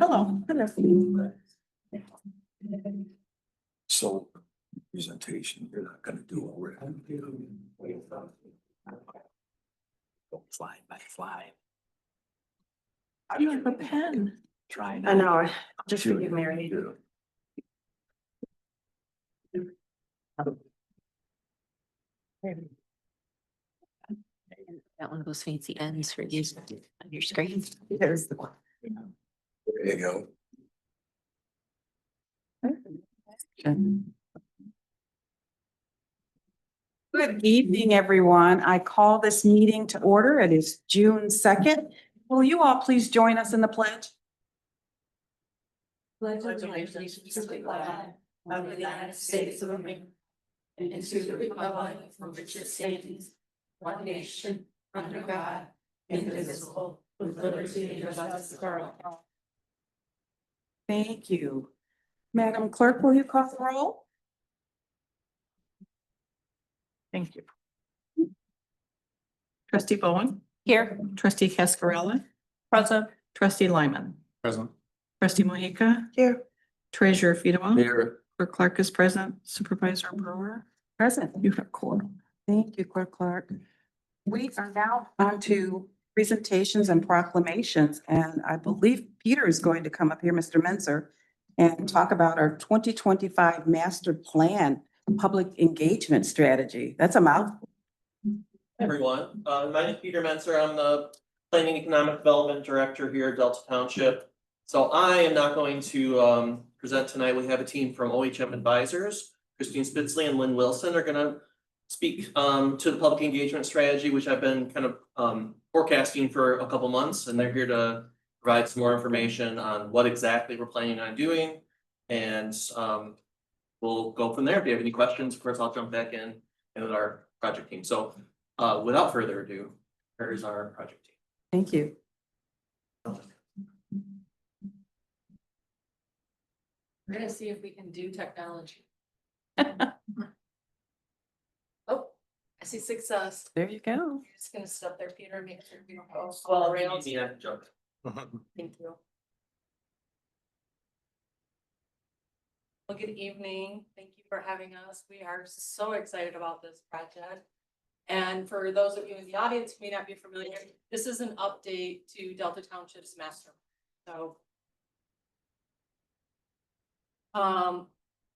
Hello. So presentation, you're not gonna do it. Fly by fly. How do you have a pen? Try. I know, just for you, Mary. Got one of those fancy ends for using on your screen. There's the one. There you go. Good evening, everyone. I call this meeting to order. It is June 2nd. Will you all please join us in the pledge? Pledge allegiance to the flag of the United States of America and to the republic for which it stands, one nation, under God, indivisible, with liberty and justice for all. Thank you. Madam Clerk, will you call the roll? Thank you. Trustee Bowen, Here. trustee Cascarella. Present. Trustee Lyman, Present. trustee Mohica, Here. treasurer Fedewa. Here. Clerk Clark is present, supervisor Brewer. Present. You have quorum. Thank you, Clerk Clark. We are now on to presentations and proclamations, and I believe Peter is going to come up here, Mr. Menser, and talk about our 2025 master plan, public engagement strategy. That's a mouthful. Everyone, my name is Peter Menser. I'm the Planning Economic Development Director here at Delta Township. So I am not going to present tonight. We have a team from OHM Advisors. Christine Spitzley and Lynn Wilson are going to speak to the public engagement strategy, which I've been kind of forecasting for a couple months, and they're here to provide some more information on what exactly we're planning on doing. And we'll go from there. If you have any questions, of course, I'll jump back in with our project team. So without further ado, here is our project team. Thank you. We're gonna see if we can do technology. Oh, I see success. There you go. You're just gonna step there, Peter, and make sure you don't go. Well, rails. yeah, jump. Thank you. Well, good evening. Thank you for having us. We are so excited about this project. And for those of you in the audience who may not be familiar, this is an update to Delta Township's master. So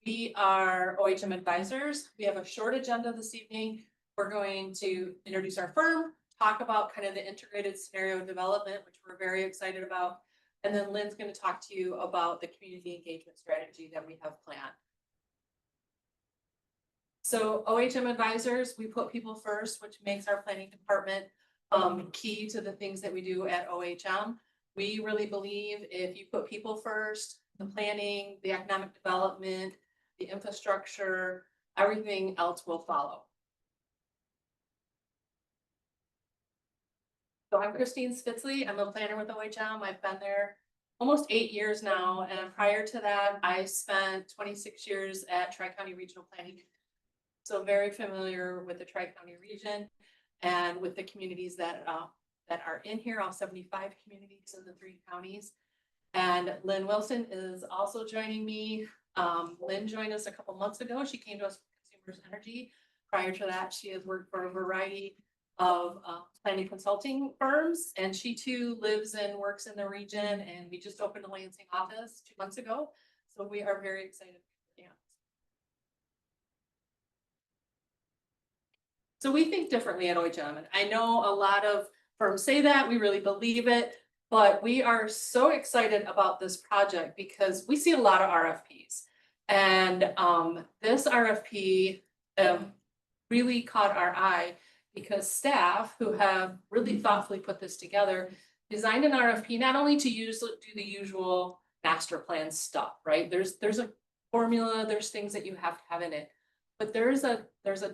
we are OHM Advisors. We have a short agenda this evening. We're going to introduce our firm, talk about kind of the integrated scenario development, which we're very excited about. And then Lynn's going to talk to you about the community engagement strategy that we have planned. So OHM Advisors, we put people first, which makes our planning department key to the things that we do at OHM. We really believe if you put people first, the planning, the economic development, the infrastructure, everything else will follow. So I'm Christine Spitzley. I'm a planner with OHM. I've been there almost 8 years now. And prior to that, I spent 26 years at Tri-County Regional Planning. So very familiar with the Tri-County region and with the communities that are in here, all 75 communities in the 3 counties. And Lynn Wilson is also joining me. Lynn joined us a couple months ago. She came to us from Consumers Energy. Prior to that, she has worked for a variety of planning consulting firms, and she too lives and works in the region. And we just opened a Lansing office 2 months ago, so we are very excited. Yeah. So we think differently at OHM, and I know a lot of firms say that, we really believe it, but we are so excited about this project because we see a lot of RFPs. And this RFP really caught our eye because staff who have really thoughtfully put this together designed an RFP not only to do the usual master plan stuff, right? There's a formula, there's things that you have to have in it, but there's a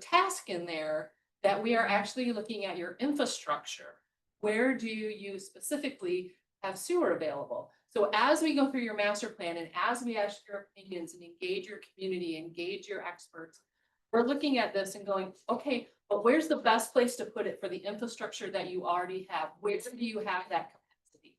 task in there that we are actually looking at your infrastructure. Where do you specifically have sewer available? So as we go through your master plan and as we ask your opinions and engage your community, engage your experts, we're looking at this and going, okay, but where's the best place to put it for the infrastructure that you already have? Where do you have that capacity?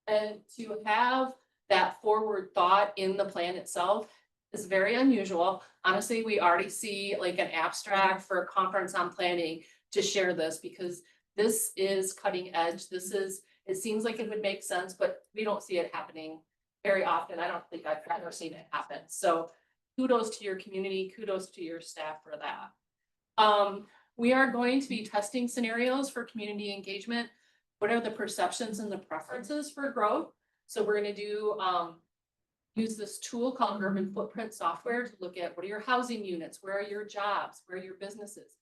And to have that forward thought in the plan itself is very unusual. Honestly, we already see like an abstract for a conference on planning to share this because this is cutting edge. It seems like it would make sense, but we don't see it happening very often. I don't think I've ever seen it happen. So kudos to your community, kudos to your staff for that. We are going to be testing scenarios for community engagement. What are the perceptions and the preferences for growth? So we're gonna use this tool called Urban Footprint Software to look at what are your housing units, where are your jobs, where are your businesses?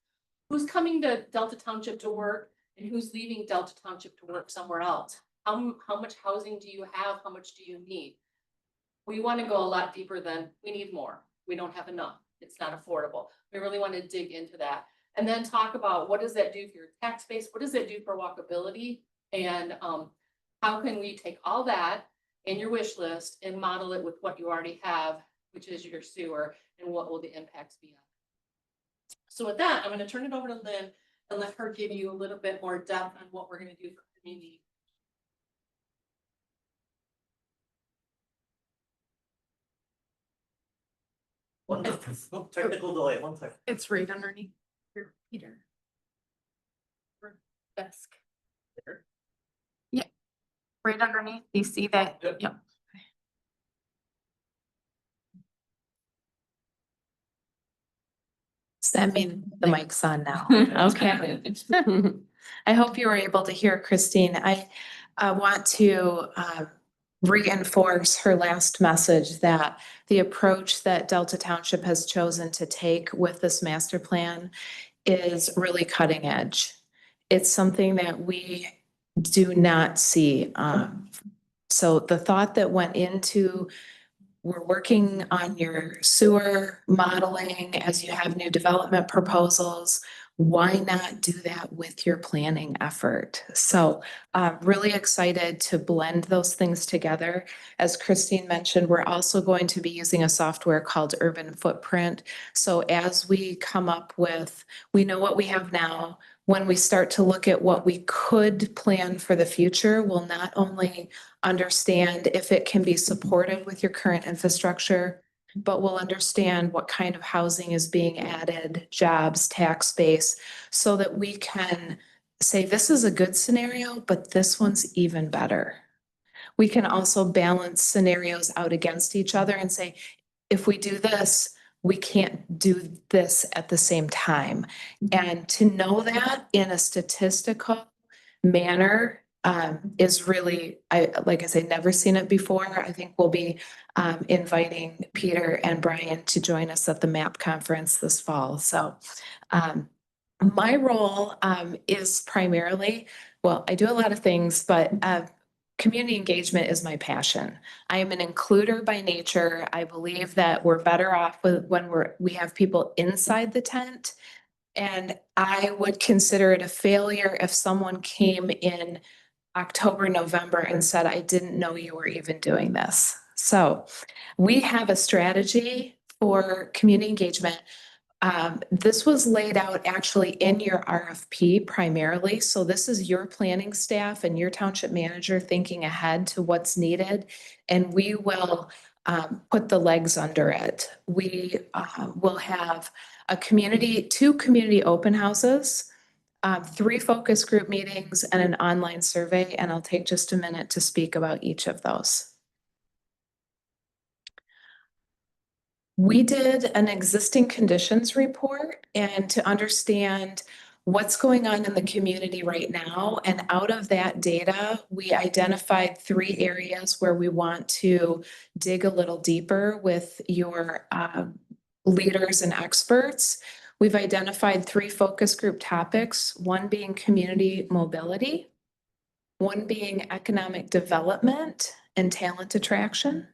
Who's coming to Delta Township to work and who's leaving Delta Township to work somewhere else? How much housing do you have? How much do you need? We wanna go a lot deeper than we need more. We don't have enough. It's not affordable. We really wanna dig into that. And then talk about what does that do for your tax base? What does that do for walkability? And how can we take all that in your wish list and model it with what you already have, which is your sewer, and what will the impacts be on it? So with that, I'm gonna turn it over to Lynn and let her give you a little bit more depth on what we're gonna do for community. Oh, technical delay, one second. It's right underneath your Peter. Desk. Right underneath, you see that? Yep. Yep. Does that mean the mic's on now? Okay. I hope you were able to hear Christine. I want to reinforce her last message that the approach that Delta Township has chosen to take with this master plan is really cutting edge. It's something that we do not see. So the thought that went into, we're working on your sewer modeling as you have new development proposals. Why not do that with your planning effort? So really excited to blend those things together. As Christine mentioned, we're also going to be using a software called Urban Footprint. So as we come up with, we know what we have now. When we start to look at what we could plan for the future, we'll not only understand if it can be supported with your current infrastructure, but we'll understand what kind of housing is being added, jobs, tax base, so that we can say, this is a good scenario, but this one's even better. We can also balance scenarios out against each other and say, if we do this, we can't do this at the same time. And to know that in a statistical manner is really, like I say, never seen it before. I think we'll be inviting Peter and Brian to join us at the MAP conference this fall. So my role is primarily, well, I do a lot of things, but community engagement is my passion. I am an includer by nature. I believe that we're better off when we have people inside the tent. And I would consider it a failure if someone came in October, November and said, I didn't know you were even doing this. So we have a strategy for community engagement. This was laid out actually in your RFP primarily. So this is your planning staff and your township manager thinking ahead to what's needed. And we will put the legs under it. We will have two community open houses, 3 focus group meetings and an online survey. And I'll take just a minute to speak about each of those. We did an existing conditions report and to understand what's going on in the community right now. And out of that data, we identified 3 areas where we want to dig a little deeper with your leaders and experts. We've identified 3 focus group topics, one being community mobility, one being economic development and talent attraction,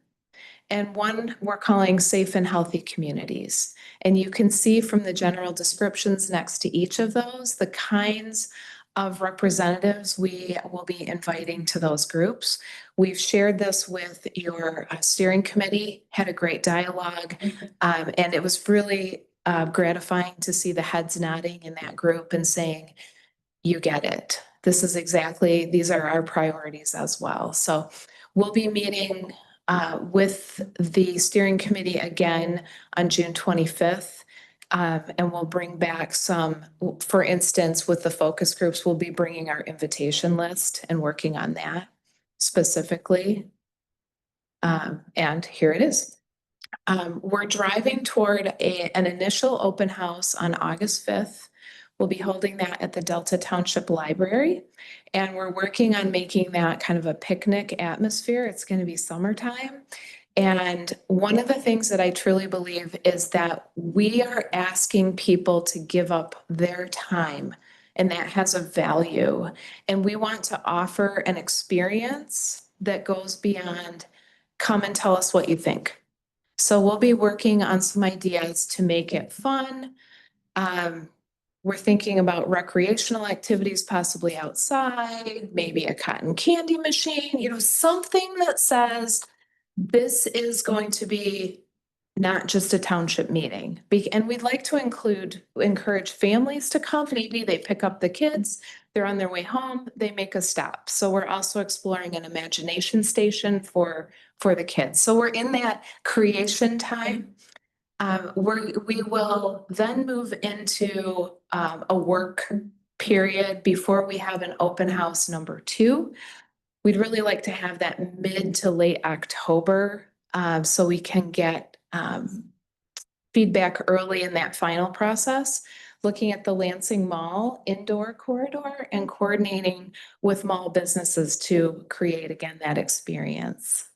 and one we're calling safe and healthy communities. And you can see from the general descriptions next to each of those, the kinds of representatives we will be inviting to those groups. We've shared this with your steering committee, had a great dialogue, and it was really gratifying to see the heads nodding in that group and saying, you get it. these are our priorities as well. So we'll be meeting with the steering committee again on June 25th. And we'll bring back some, for instance, with the focus groups, we'll be bringing our invitation list and working on that specifically. And here it is. We're driving toward an initial open house on August 5th. We'll be holding that at the Delta Township Library. And we're working on making that kind of a picnic atmosphere. It's going to be summertime. And one of the things that I truly believe is that we are asking people to give up their time, and that has a value. And we want to offer an experience that goes beyond come and tell us what you think. So we'll be working on some ideas to make it fun. We're thinking about recreational activities, possibly outside, maybe a cotton candy machine, something that says this is going to be not just a township meeting. And we'd like to encourage families to come. Maybe they pick up the kids, they're on their way home, they make a stop. So we're also exploring an imagination station for the kids. So we're in that creation time. We will then move into a work period before we have an open house number 2. We'd really like to have that mid to late October so we can get feedback early in that final process, looking at the Lansing Mall indoor corridor and coordinating with mall businesses to create, again, that experience.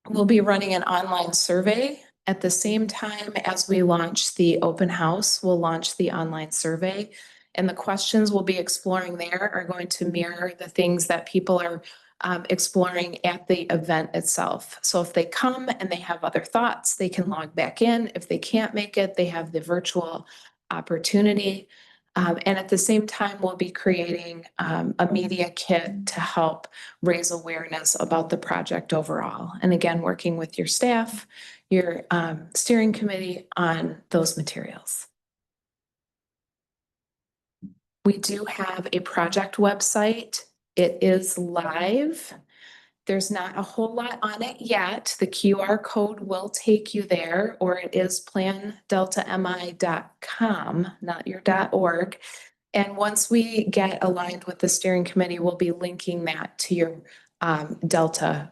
We'll be running an online survey at the same time as we launch the open house. We'll launch the online survey. And the questions we'll be exploring there are going to mirror the things that people are exploring at the event itself. So if they come and they have other thoughts, they can log back in. If they can't make it, they have the virtual opportunity. And at the same time, we'll be creating a media kit to help raise awareness about the project overall. And again, working with your staff, your steering committee on those materials. We do have a project website. It is live. There's not a whole lot on it yet. The QR code will take you there, or it is plandeltami.com, not your .org. And once we get aligned with the steering committee, we'll be linking that to your Delta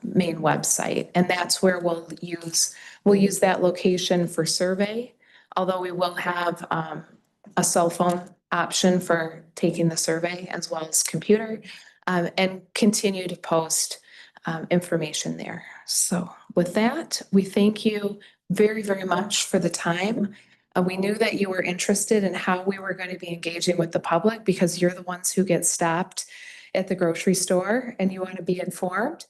main website. And that's where we'll use that location for survey, although we will have a cell phone option for taking the survey as well as computer, and continue to post information there. So with that, we thank you very, very much for the time. We knew that you were interested in how we were going to be engaging with the public because you're the ones who get stopped at the grocery store and you want to be informed.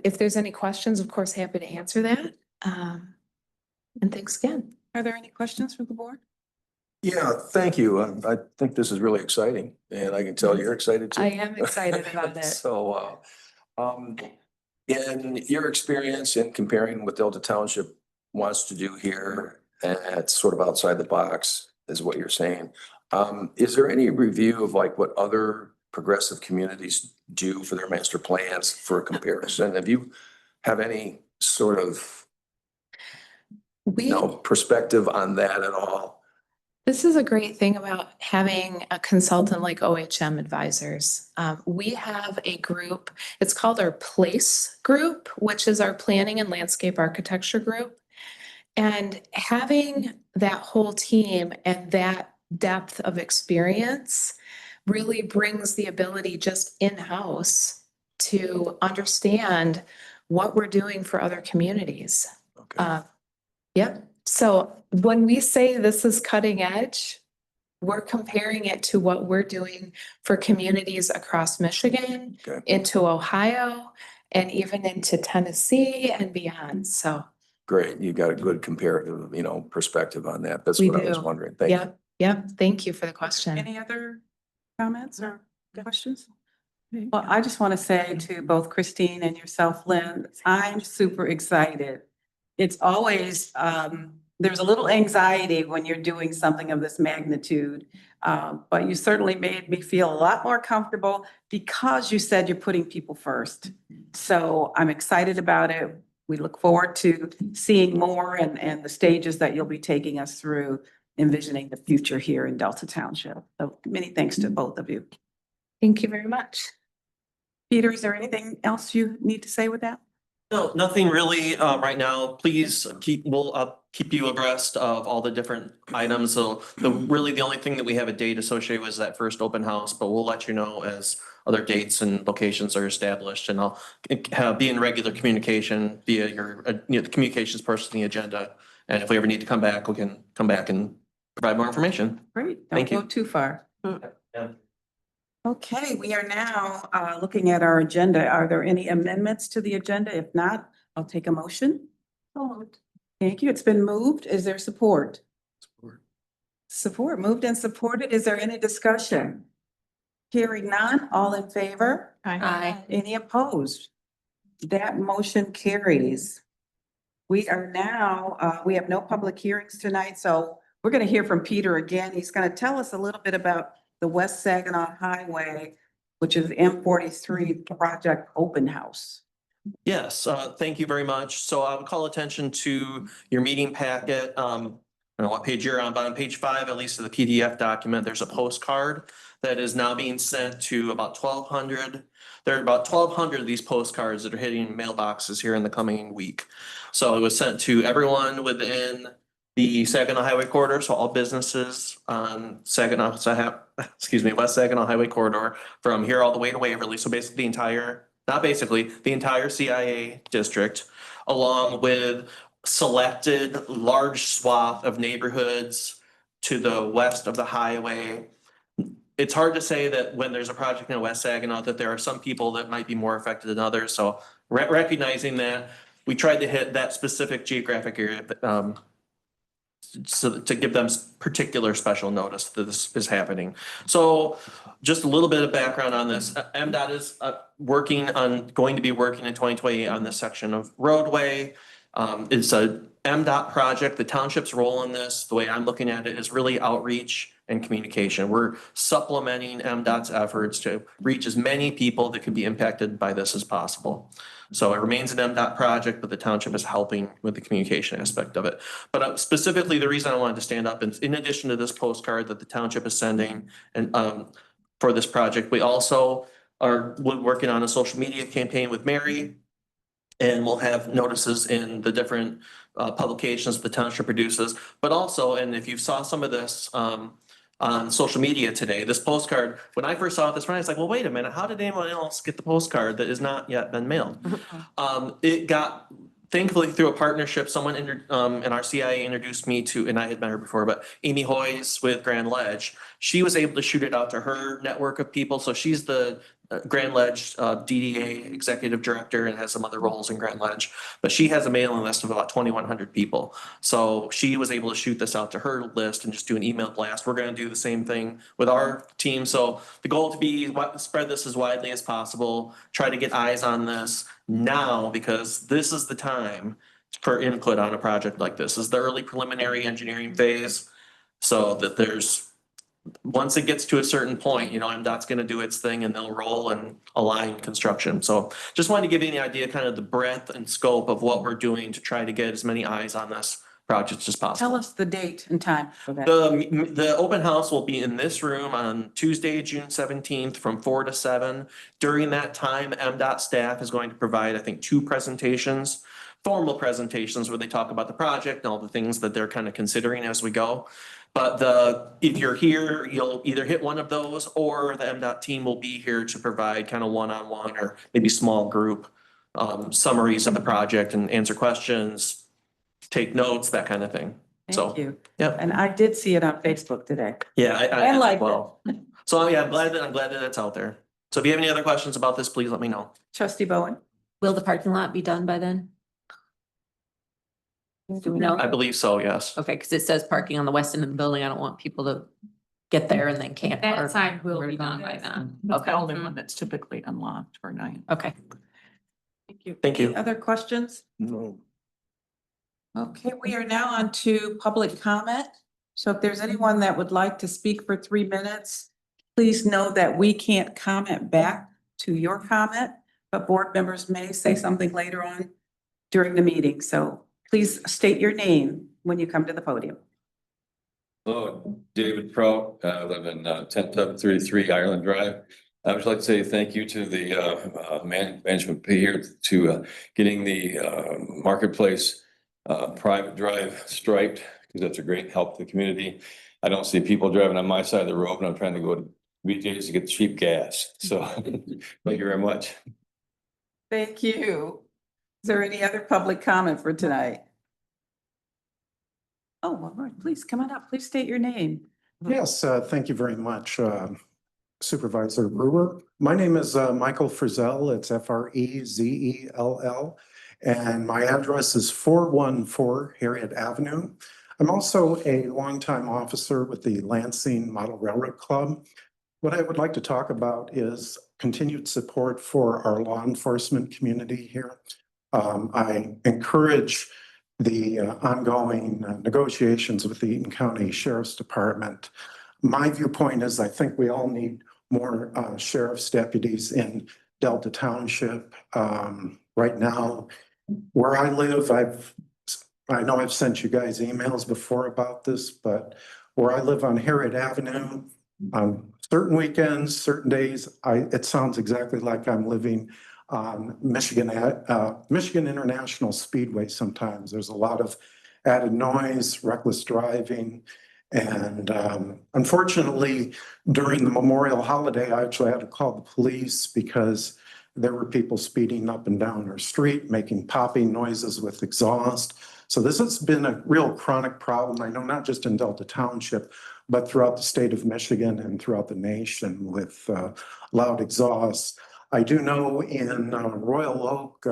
If there's any questions, of course, happy to answer that. And thanks again. Are there any questions from the board? Yeah, thank you. I think this is really exciting and I can tell you're excited too. I am excited about it. So, in your experience in comparing what Delta Township wants to do here, it's sort of outside the box is what you're saying. Is there any review of like what other progressive communities do for their master plans for a comparison? Have you have any sort of perspective on that at all? This is a great thing about having a consultant like OHM Advisors. We have a group, it's called our PLACE group, which is our planning and landscape architecture group. And having that whole team and that depth of experience really brings the ability just in-house to understand what we're doing for other communities. Okay. Yep. So when we say this is cutting edge, we're comparing it to what we're doing for communities across Michigan, Okay. into Ohio, and even into Tennessee and beyond. So Great. You got a good comparative, perspective on that. That's we what I was do. wondering. Thank you. Yep. Thank you for the question. Any other comments or questions? Well, I just want to say to both Christine and yourself, Lynn, I'm super excited. It's always there's a little anxiety when you're doing something of this magnitude. But you certainly made me feel a lot more comfortable because you said you're putting people first. So I'm excited about it. We look forward to seeing more and the stages that you'll be taking us through envisioning the future here in Delta Township. So many thanks to both of you. Thank you very much. Peter, is there anything else you need to say with that? No, nothing really, right now. Please we'll keep you abreast of all the different items. So the only thing that we have a date associated with is that first open house, but we'll let you know as other dates and locations are established, and I'll be in regular communication via your, the communications person on the agenda. And if we ever need to come back, we can come back and provide more information. Great, Thank don't you. go too far. Yeah. Okay, we are now looking at our agenda. Are there any amendments to the agenda? If not, I'll take a motion. Thank you. It's been moved. Is there support? Support, moved and supported. Is there any discussion? Hearing none, all in favor? Aye. Any opposed? That motion carries. We are now, we have no public hearings tonight, so we're going to hear from Peter again. He's going to tell us a little bit about the West Saginaw Highway, which is M43 project open house. Yes, thank you very much. So I would call attention to your meeting packet. I don't know what page you're on, but on page 5, at least of the PDF document, there's a postcard that is now being sent to about 1,200. There are about 1,200 of these postcards that are hitting mailboxes here in the coming week. So it was sent to everyone within the Saginaw Highway Corridor, so all businesses on Saginaw, West Saginaw Highway Corridor from here all the way to Waverly. So basically the entire CIA district, along with selected large swath of neighborhoods to the west of the highway. It's hard to say that when there's a project in West Saginaw that there are some people that might be more affected than others. So recognizing that, we tried to hit that specific geographic area, so to give them particular special notice that this is happening. So just a little bit of background on this. MDOT is going to be working in 2028 on this section of roadway. It's a MDOT project. The township's role in this, the way I'm looking at it, is really outreach and communication. We're supplementing MDOT's efforts to reach as many people that could be impacted by this as possible. So it remains an MDOT project, but the township is helping with the communication aspect of it. But specifically, the reason I wanted to stand up is in addition to this postcard that the township is sending and for this project, we also are working on a social media campaign with Mary. And we'll have notices in the different publications the township produces, but also, and if you saw some of this on social media today, this postcard, when I first saw it this morning, I was like, well, wait a minute, how did anyone else get the postcard that has not yet been mailed? It got, thankfully through a partnership, someone in our CIA introduced me to, and I had met her before, but Amy Hoyes with Grand Ledge. She was able to shoot it out to her network of people. So she's the Grand Ledge DDA executive director and has some other roles in Grand Ledge, but she has a mailing list of about 2,100 people. So she was able to shoot this out to her list and just do an email blast. We're going to do the same thing with our team. So the goal to be spread this as widely as possible, try to get eyes on this now, because this is the time for input on a project like this. This is the early preliminary engineering phase, so that once it gets to a certain point, MDOT's going to do its thing and they'll roll and align construction. So just wanted to give you an idea, kind of the breadth and scope of what we're doing to try to get as many eyes on this project as possible. Tell us the date and time for that. The open house will be in this room on Tuesday, June 17th from 4 to 7. During that time, MDOT staff is going to provide, I think, 2 presentations, formal presentations where they talk about the project and all the things that they're kind of considering as we go. But if you're here, you'll either hit one of those, or the MDOT team will be here to provide kind of one-on-one or maybe small group summaries of the project and answer questions, take notes, that kind of thing. Thank you. Yeah. And I did see it on Facebook today. Yeah, I like it. So yeah, I'm glad that it's out there. So if you have any other questions about this, please let me know. Trustee Bowen? Will the parking lot be done by then? Do we know? I believe so, yes. Okay, because it says parking on the west end of the building. I don't want people to get there and then can't That park. side will be done by then. That's the Okay. only one that's typically unlocked for night. Okay. Thank you. Thank you. Any other questions? No. Okay, we are now on to public comment. So if there's anyone that would like to speak for 3 minutes, please know that we can't comment back to your comment, but board members may say something later on during the meeting. So please state your name when you come to the podium. Hello, David Pro, I live in 1033 Ireland Drive. I would like to say thank you to the management here to getting the marketplace private drive striped, because that's a great help to the community. I don't see people driving on my side of the road, and I'm trying to go to BJ's to get cheap gas. So thank you very much. Thank you. Is there any other public comment for tonight? Oh, all right, please come on up. Please state your name. Yes, thank you very much, Supervisor Brewer. My name is Michael Frizzell. It's Frezell. And my address is 414 Harriet Avenue. I'm also a longtime officer with the Lansing Model Railroad Club. What I would like to talk about is continued support for our law enforcement community here. I encourage the ongoing negotiations with the Eaton County Sheriff's Department. My viewpoint is I think we all need more sheriff's deputies in Delta Township. Right now, where I live, I know I've sent you guys emails before about this, but where I live on Harriet Avenue, on certain weekends, certain days, it sounds exactly like I'm living on Michigan International Speedway sometimes. There's a lot of added noise, reckless driving. And unfortunately, during the Memorial holiday, I actually had to call the police because there were people speeding up and down our street, making popping noises with exhaust. So this has been a real chronic problem. I know not just in Delta Township, but throughout the state of Michigan and throughout the nation with loud exhaust. I do know in Royal Oak,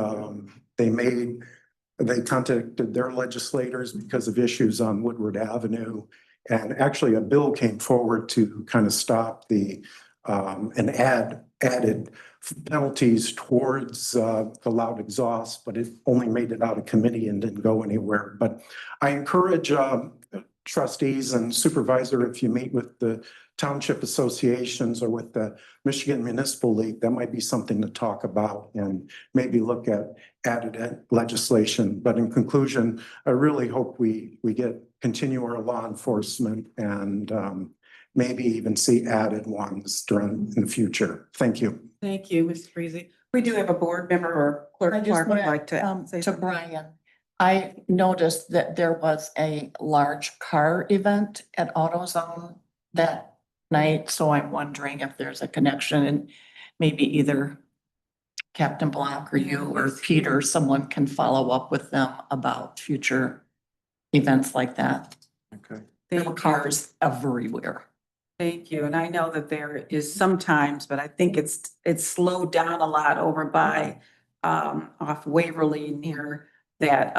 they contacted their legislators because of issues on Woodward Avenue. And actually a bill came forward to kind of stop and added penalties towards the loud exhaust, but it only made it out of committee and didn't go anywhere. But I encourage trustees and supervisor, if you meet with the township associations or with the Michigan Municipal League, that might be something to talk about and maybe look at added legislation. But in conclusion, I really hope we continue our law enforcement and maybe even see added ones in the future. Thank you. Thank you, Ms. Freezy. We do have a board member or I clerk just would want like to say to something. Brian, I noticed that there was a large car event at AutoZone that night, so I'm wondering if there's a connection and maybe either Captain Block or you or Peter, someone can follow up with them about future events like that. Okay. There were Thank you. cars everywhere. Thank you. And I know that there is sometimes, but I think it's slowed down a lot over by off Waverly near that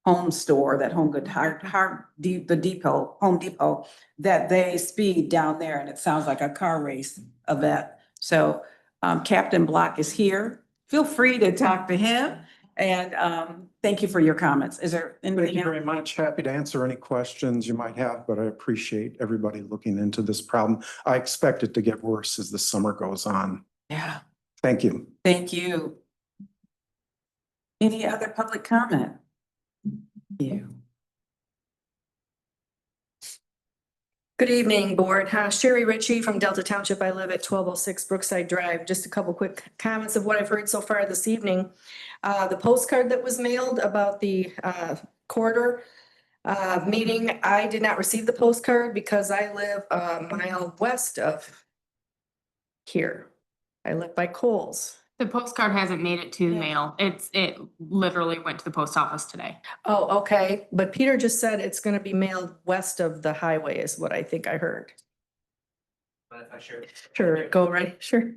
home store, that Home Good the depot, Home Depot, that they speed down there and it sounds like a car race event. So Captain Block is here. Feel free to talk to him. And thank you for your comments. Is there Thank anything you else? very much. Happy to answer any questions you might have, but I appreciate everybody looking into this problem. I expect it to get worse as the summer goes on. Yeah, Thank you. thank you. Any other public comment? You. Good evening, Board. Sherry Ritchie from Delta Township. I live at 1206 Brookside Drive. Just a couple quick comments of what I've heard so far this evening. The postcard that was mailed about the quarter meeting, I did not receive the postcard because I live a mile west of here. I live by Coles. The postcard hasn't made it to the Yeah. mail. It literally went to the post office today. Oh, okay. But Peter just said it's going to be mailed west of the highway is what I think I heard. But if I share. Sure, go right. Sure.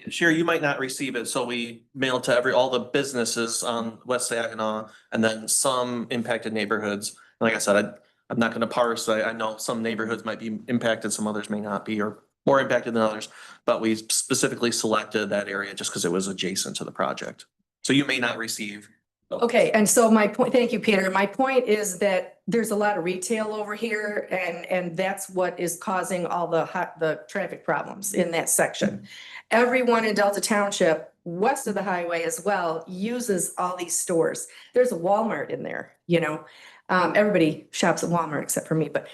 Sure, you might not receive it, so we mail to all the businesses on West Saginaw and then some impacted neighborhoods. Like I said, I'm not gonna parse, I know some neighborhoods might be impacted, some others may not be, or more impacted than others. But we specifically selected that area just because it was adjacent to the project. So you may not receive Okay, and so my point, thank you, Peter. My point is that there's a lot of retail over here and that's what is causing all the traffic problems in that section. Everyone in Delta Township, west of the highway as well, uses all these stores. There's a Walmart in there, you know? Everybody shops at Walmart except for me, but,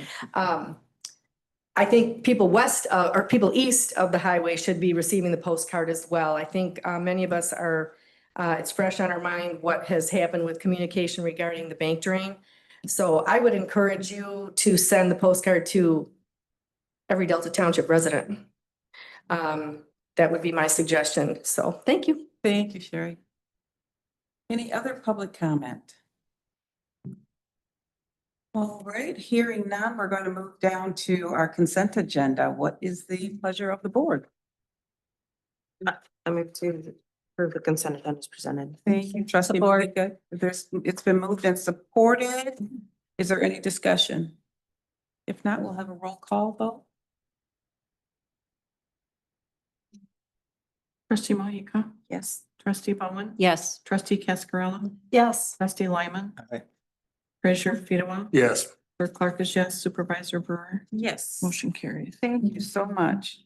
I think people west, or people east of the highway should be receiving the postcard as well. I think, many of us are, it's fresh on our mind what has happened with communication regarding the bank drain. So I would encourage you to send the postcard to every Delta Township resident. That would be my suggestion. So thank you. Thank you, Sherry. Any other public comment? All right, hearing none, we're going to move down to our consent agenda. What is the pleasure of the board? I move to approve the consent agenda as presented. Thank you, trustee Monica. It's been moved and supported. Is there any discussion? If not, we'll have a roll call vote. Trustee Monica, Yes. trustee Bowen, Yes. trustee Cascarella, Yes. trustee Lyman. Aye. Treasurer Fedewa, Yes. clerk Clark is yes, supervisor Brewer, Yes. motion carries. Thank you so much.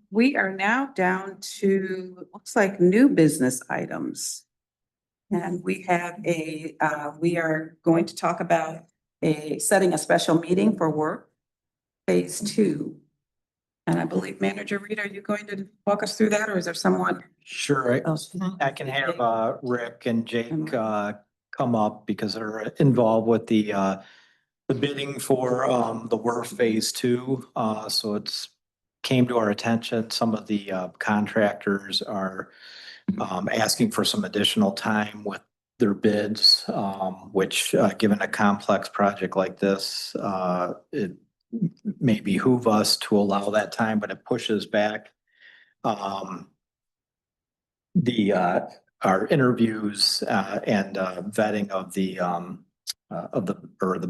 We are now down to, looks like new business items. And we have we are going to talk about setting a special meeting for work, phase 2. And I believe Manager Reed, are you going to walk us through that or is there someone Sure, else? I can have Rick and Jake come up because they're involved with the bidding for the WRF Phase 2. So it's came to our attention, some of the contractors are asking for some additional time with their bids, which given a complex project like this, it may behoove us to allow that time, but it pushes back our interviews and vetting of the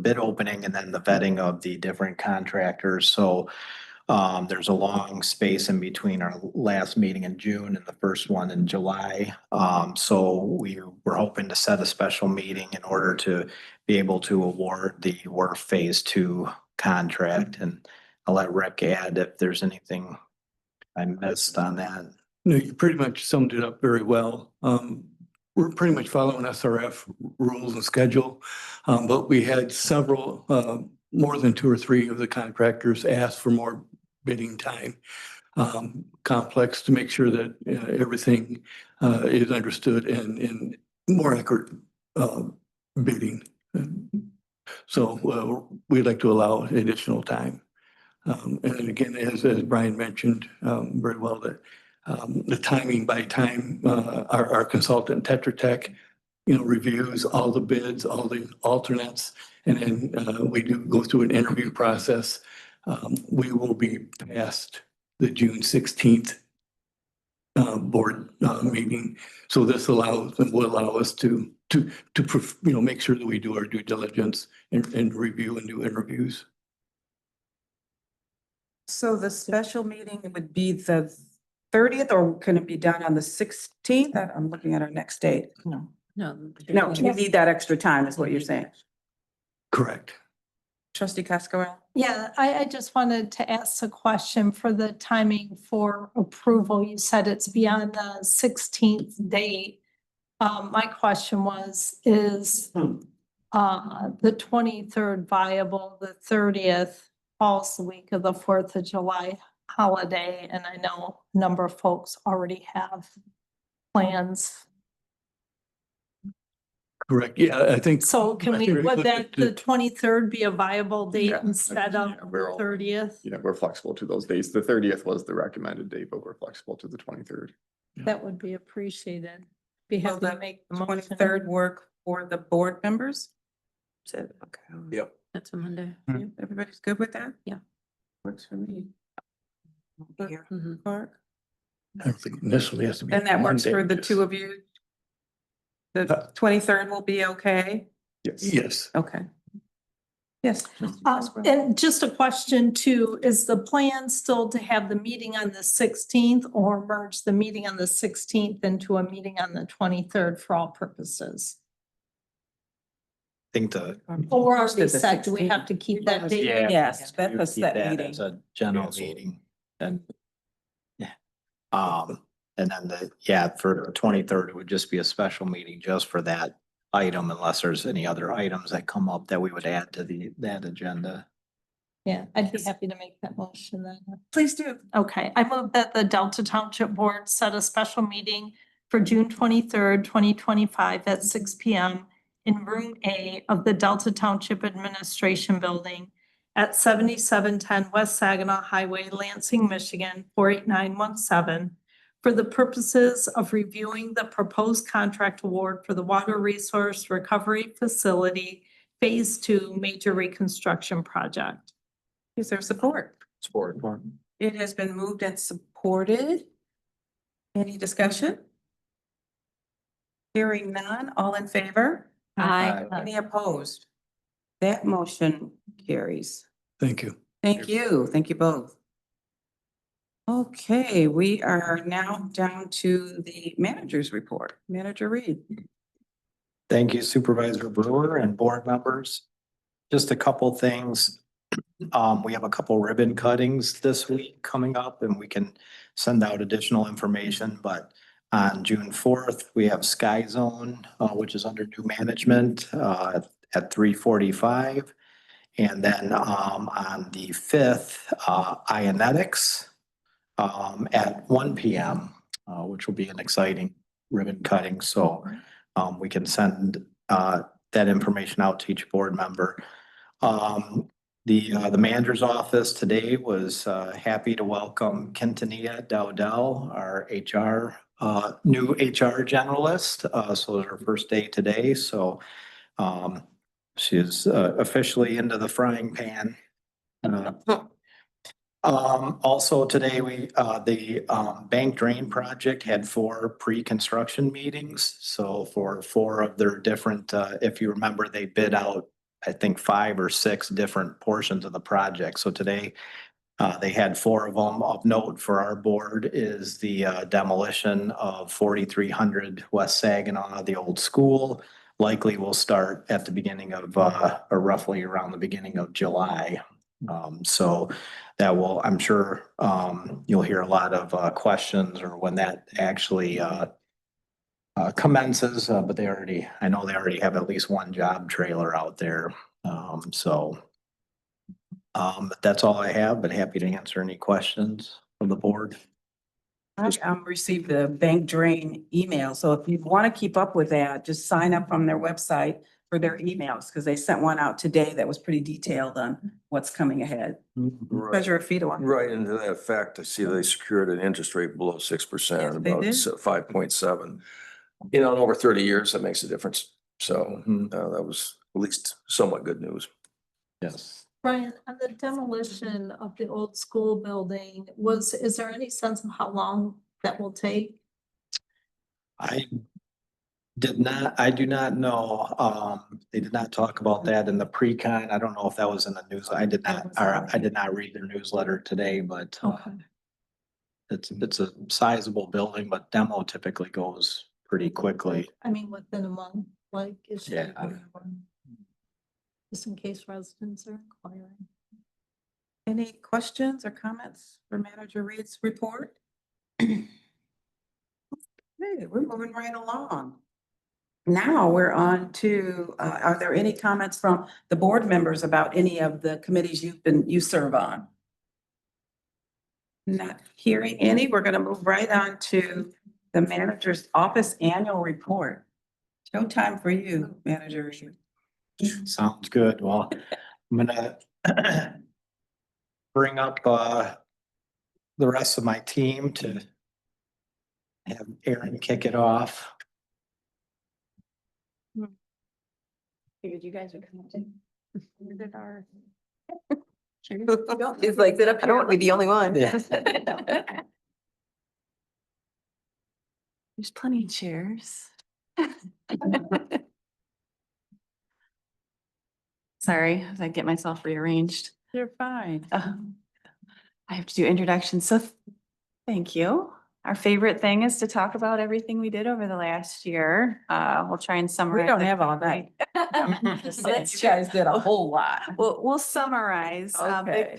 bid opening and then the vetting of the different contractors. So there's a long space in between our last meeting in June and the first one in July. So we were hoping to set a special meeting in order to be able to award the WRF Phase 2 contract. And I'll let Rick add if there's anything I missed on that. No, you pretty much summed it up very well. We're pretty much following SRF rules and schedule. But we had several, more than 2 or 3 of the contractors ask for more bidding time. Complex to make sure that everything is understood and more accurate bidding. So we'd like to allow additional time. And then again, as Brian mentioned very well, that the timing by time our consultant Tetra Tech, reviews all the bids, all the alternates, and then we do go through an interview process. We will be past the June 16th board meeting. So this will allow us to make sure that we do our due diligence and review and do interviews. So the special meeting would be the 30th or can it be done on the 16th? I'm looking at our next date. No. No. No, you need that extra time is what you're saying. Correct. Trustee Cascarell? Yeah, I just wanted to ask a question for the timing for approval. You said it's beyond the 16th date. My question is the 23rd viable, the 30th falls the week of the 4th of July holiday, and I know a number of folks already have plans. Correct. Yeah, I think. So would that, the 23rd be a viable date Yeah, instead of we're all- 30th? Yeah, we're flexible to those dates. The 30th was the recommended date, but we're flexible to the 23rd. That would be appreciated. Be Will happy to the make the motion. 23rd work for the board members? So, okay. Yep. That's a Monday. Everybody's good with that? Yeah. Works for me. Here. Mhm. Clark? I don't think initially has to be. And that works Monday, for the yes. 2 of you? The 23rd will be okay? Yes. Yes. Okay. Yes. trustee Cascarell. And just a question too, is the plan still to have the meeting on the 16th or merge the meeting on the 16th into a meeting on the 23rd for all purposes? think the. Well, we're already Posted the set. Do we 16th. have to keep that date? Yeah. Yes, that's we a keep set that meeting. As a general meeting and. Yeah. And then for the 23rd, it would just be a special meeting just for that item unless there's any other items that come up that we would add to that agenda. Yeah, I'd be happy to make that motion then. Please do. Okay, I move that the Delta Township Board set a special meeting for June 23rd, 2025 at 6 p.m. in Room A of the Delta Township Administration Building at 7710 West Saginaw Highway, Lansing, Michigan, 48917, for the purposes of reviewing the proposed contract award for the Water Resource Recovery Facility Phase 2 Major Reconstruction Project. Is there support? Support. It has been moved and supported. Any discussion? Hearing none, all in favor? Aye. Any opposed? That motion carries. Thank you. Thank you. Thank you both. Okay, we are now down to the manager's report. Manager Reed. Thank you Supervisor Brewer and board members. Just a couple things. We have a couple ribbon cuttings this week coming up and we can send out additional information, but on June 4th, we have Sky Zone, which is under new management, at 3:45. And then, on the 5th, Ionetics, at 1 p.m., which will be an exciting ribbon cutting. So, we can send, that information out to each board member. The manager's office today was happy to welcome Quintanilla Dowdell, our new HR generalist. So it was her first day today. So she is officially into the frying pan. Also today, the bank drain project had 4 pre-construction meetings. So for 4 of their different, if you remember, they bid out I think 5 or 6 different portions of the project. So today, they had 4 of them. Of note for our board is the demolition of 4300 West Saginaw, the old school. Likely will start at the beginning of, or roughly around the beginning of July. So that will, I'm sure, you'll hear a lot of questions or when that actually commences, but I know they already have at least 1 job trailer out there. But that's all I have, but happy to answer any questions from the board. I received the bank drain email. So if you want to keep up with that, just sign up on their website for their emails because they sent one out today that was pretty detailed on what's coming ahead. Treasurer Fedor. Right, and to that effect, I see they secured an interest rate below 6%, Yes, they about did. 5.7. In over 30 years, that makes a difference. So that was at least somewhat good news. Yes. Brian, on the demolition of the old school building, is there any sense of how long that will take? I do not know. They did not talk about that in the pre-con. I don't know if that was in the news. I did not read their newsletter today, but Okay. it's a sizable building, but demo typically goes pretty quickly. I mean, within a month, like, is. Yeah. Just in case residents are inquiring. Any questions or comments for Manager Reed's report? Hey, we're moving right along. Now we're on to, are there any comments from the board members about any of the committees you serve on? Not hearing any, we're gonna move right on to the manager's office annual report. Showtime for you, Manager. Sounds good. Well, I'm gonna bring up the rest of my team to have Aaron kick it off. Figured you guys would come up to. Where did our? He's like, sit up I don't want to be the only one. Yeah. There's plenty of chairs. Sorry, as I get myself rearranged. You're fine. I have to do introductions, so thank you. Our favorite thing is to talk about everything we did over the last year. We'll try and summarize. We don't have all night. That's You guys did a whole lot. We'll summarize, Okay.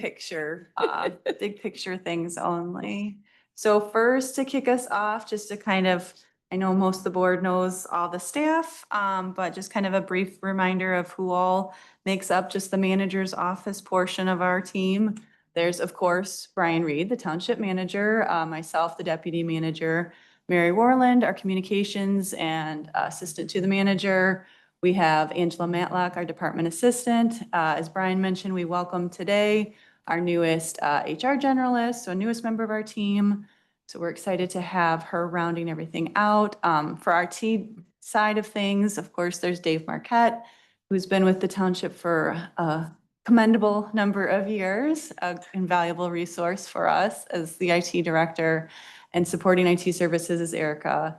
big picture things only. So first, to kick us off, just to kind of, I know most of the board knows all the staff, but just kind of a brief reminder of who all makes up just the manager's office portion of our team. There's, of course, Brian Reed, the township manager, myself, the deputy manager, Mary Warland, our communications and assistant to the manager. We have Angela Matlock, our department assistant. As Brian mentioned, we welcome today our newest HR generalist, so newest member of our team. So we're excited to have her rounding everything out. For our T side of things, of course, there's Dave Marquette, who's been with the township for a commendable number of years, an invaluable resource for us as the IT director, and supporting IT services is Erica,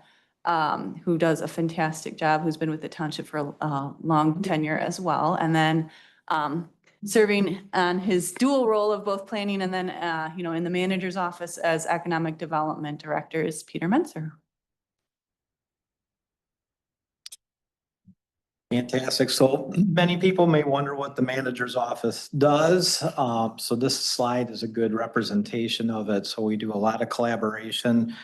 who does a fantastic job, who's been with the township for a long tenure as well. And then serving on his dual role of both planning and then, in the manager's office as economic development director is Peter Menser. Fantastic. So many people may wonder what the manager's office does. So this slide is a good representation of it. So we do a lot of collaboration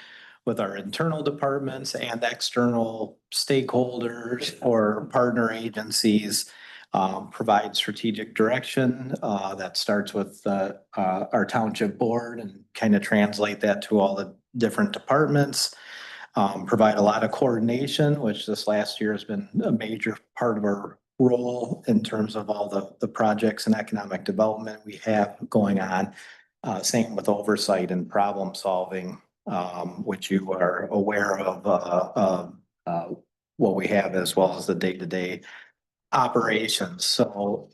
with our internal departments and external stakeholders or partner agencies, provide strategic direction that starts with our township board and kind of translate that to all the different departments. Provide a lot of coordination, which this last year has been a major part of our role in terms of all the projects and economic development we have going on. Same with oversight and problem solving, which you are aware of what we have as well as the day-to-day operations. So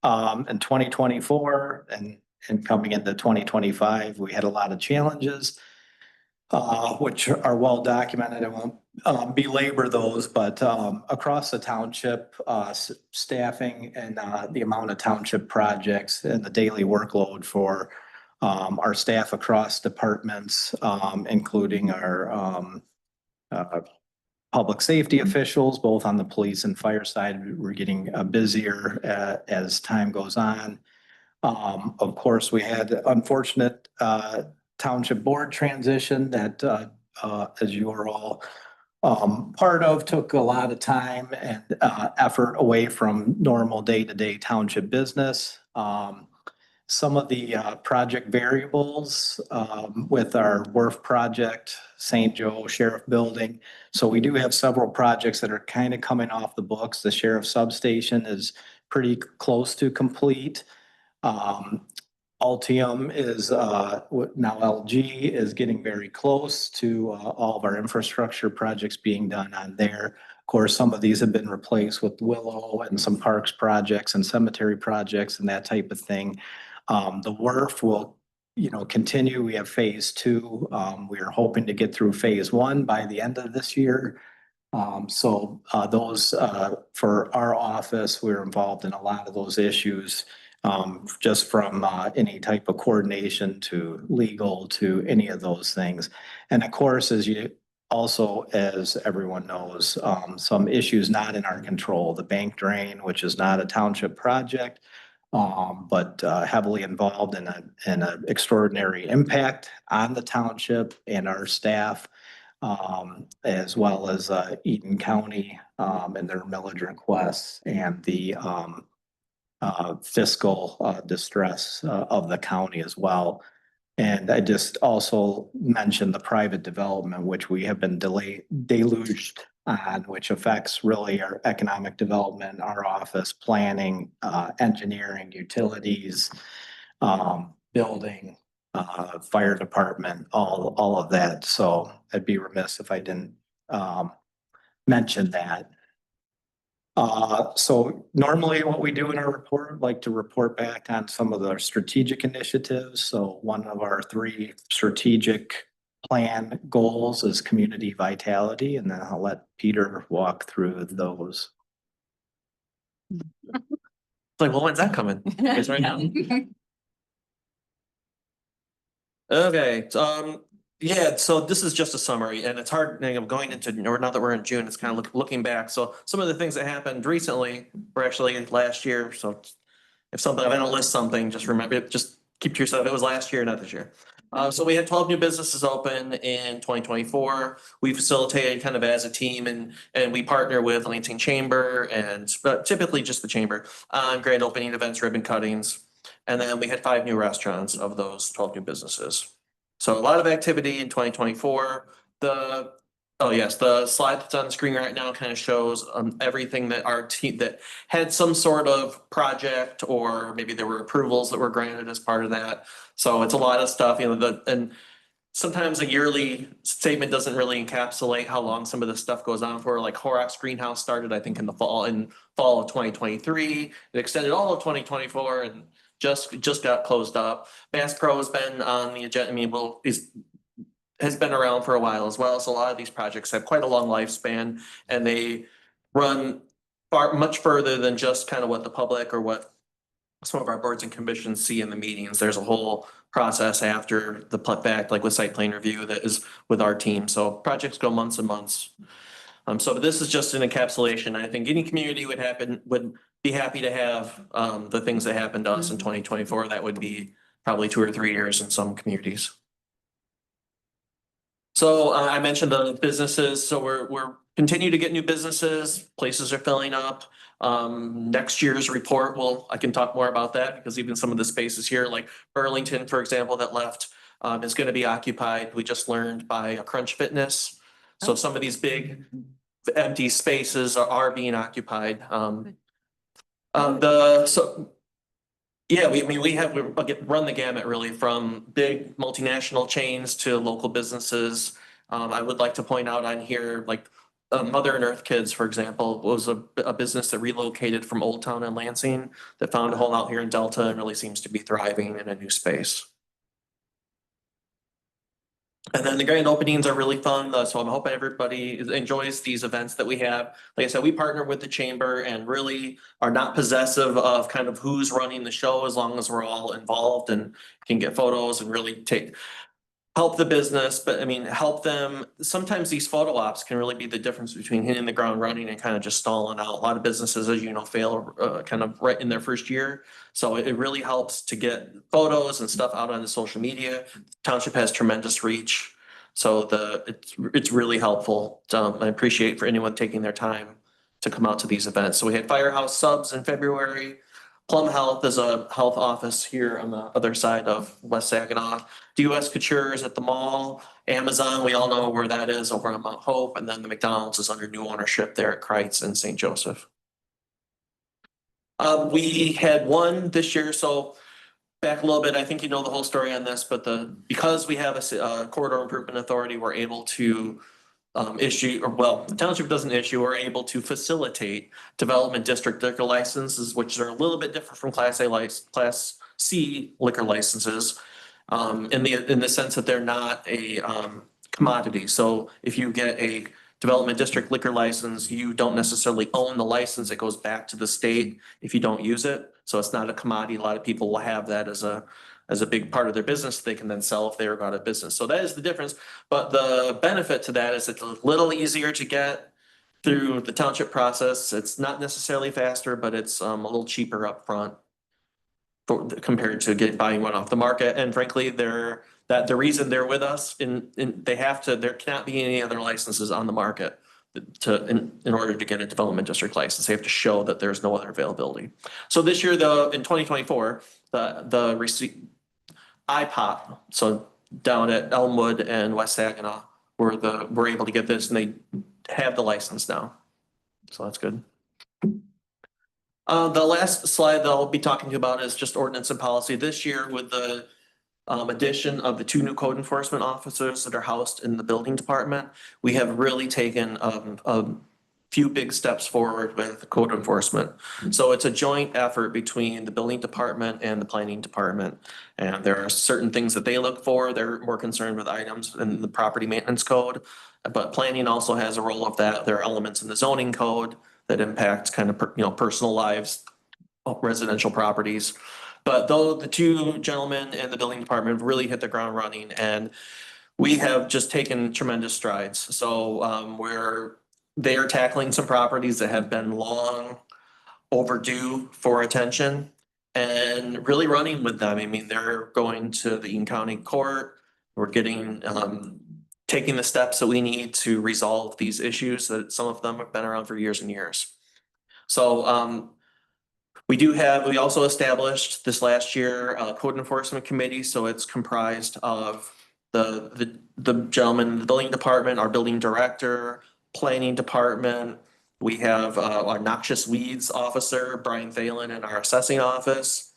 in 2024 and coming into 2025, we had a lot of challenges, which are well documented. I won't belabor those, but across the township, staffing and the amount of township projects and the daily workload for our staff across departments, including our public safety officials, both on the police and fire side. We're getting busier as time goes on. Of course, we had unfortunate township board transition that, as you are all part of, took a lot of time and effort away from normal day-to-day township business. Some of the project variables with our WRF project, St. Joe Sheriff Building. So we do have several projects that are kind of coming off the books. The sheriff substation is pretty close to complete. Altium is now LG is getting very close to all of our infrastructure projects being done on there. Of course, some of these have been replaced with Willow and some parks projects and cemetery projects and that type of thing. The WRF will, continue. We have phase 2. We are hoping to get through phase 1 by the end of this year. So those for our office, we're involved in a lot of those issues. Just from any type of coordination to legal to any of those things. And of course, as everyone knows, some issues not in our control, the bank drain, which is not a township project, but heavily involved in an extraordinary impact on the township and our staff, as well as Eaton County and their millage requests and the fiscal distress of the county as well. And I just also mentioned the private development, which we have been deluged on, which affects really our economic development, our office planning, engineering, utilities, building, fire department, all of that. So I'd be remiss if I didn't mention that. So normally what we do in our report, I'd like to report back on some of the strategic initiatives. So one of our 3 strategic plan goals is community vitality, and then I'll let Peter walk through those. It's like, well, when's that coming? Yes, right now. Okay, Yeah, so this is just a summary and it's hard, you know, going into, or now that we're in June, it's kind of looking back. So some of the things that happened recently were actually last year. So if I don't list something, just remember, just keep to yourself. It was last year, not this year. So we had 12 new businesses open in 2024. We facilitated kind of as a team and we partner with Lansing Chamber and typically just the chamber on grand opening events, ribbon cuttings. And then we had 5 new restaurants of those 12 new businesses. So a lot of activity in 2024. The slide that's on the screen right now kind of shows everything that our team that had some sort of project or maybe there were approvals that were granted as part of that. So it's a lot of stuff, you know, and sometimes a yearly statement doesn't really encapsulate how long some of this stuff goes on for. Like Horrocks Greenhouse started, I think, in fall of 2023. It extended all of 2024 and just got closed up. Bass Pro has been on the agenda. I mean, has been around for a while as well. So a lot of these projects have quite a long lifespan and they run much further than just kind of what the public or what some of our boards and commissions see in the meetings. There's a whole process after the fact, like with site plan review that is with our team. So projects go months and months. So this is just an encapsulation. I think any community would be happy to have the things that happened to us in 2024. That would be probably 2 or 3 years in some communities. So I mentioned the businesses, so we're continue to get new businesses, places are filling up. Next year's report, I can talk more about that because even some of the spaces here, like Burlington, for example, that left is gonna be occupied. We just learned by a Crunch Fitness. So some of these big empty spaces are being occupied. Yeah, we run the gamut really from big multinational chains to local businesses. I would like to point out on here, like Mother and Earth Kids, for example, was a business that relocated from Old Town in Lansing that found a home out here in Delta and really seems to be thriving in a new space. And then the grand openings are really fun, so I'm hoping everybody enjoys these events that we have. Like I said, we partner with the chamber and really are not possessive of kind of who's running the show as long as we're all involved and can get photos and really help the business, but I mean, help them. Sometimes these photo ops can really be the difference between hitting the ground running and kind of just stalling out. A lot of businesses, as you know, fail kind of right in their first year. So it really helps to get photos and stuff out on the social media. Township has tremendous reach. So it's really helpful. I appreciate for anyone taking their time to come out to these events. So we had Firehouse Subs in February. Plum Health is a health office here on the other side of West Saginaw. DUS Couture is at the mall. Amazon, we all know where that is over on Mount Hope. And then the McDonald's is under new ownership there at Kreitz and St. Joseph. We had one this year, so back a little bit, I think you know the whole story on this, but because we have a corridor improvement authority, we're able to the township doesn't issue, we're able to facilitate development district liquor licenses, which are a little bit different from Class C liquor licenses. In the sense that they're not a commodity. So if you get a development district liquor license, you don't necessarily own the license. It goes back to the state if you don't use it. So it's not a commodity. A lot of people will have that as a big part of their business. They can then sell if they're out of business. So that is the difference. But the benefit to that is it's a little easier to get through the township process. It's not necessarily faster, but it's a little cheaper upfront compared to buying one off the market. And frankly, the reason they're with us there cannot be any other licenses on the market in order to get a development district license. They have to show that there's no other availability. So this year, in 2024, the receipt IPOP, so down at Elmwood and West Saginaw, we're able to get this and they have the license now. So that's good. The last slide that I'll be talking to you about is just ordinance and policy. This year with the addition of the 2 new code enforcement officers that are housed in the building department, we have really taken a few big steps forward with code enforcement. So it's a joint effort between the building department and the planning department. And there are certain things that they look for. They're more concerned with items in the property maintenance code, but planning also has a role of that. There are elements in the zoning code that impact kind of personal lives, residential properties. But though the 2 gentlemen in the building department really hit the ground running, and we have just taken tremendous strides. So they are tackling some properties that have been long overdue for attention and really running with them. I mean, they're going to the Eaton County Court. We're getting, taking the steps that we need to resolve these issues that some of them have been around for years and years. So we also established this last year a code enforcement committee. So it's comprised of the gentleman in the building department, our building director, planning department. We have our noxious weeds officer, Brian Thalen, in our assessing office.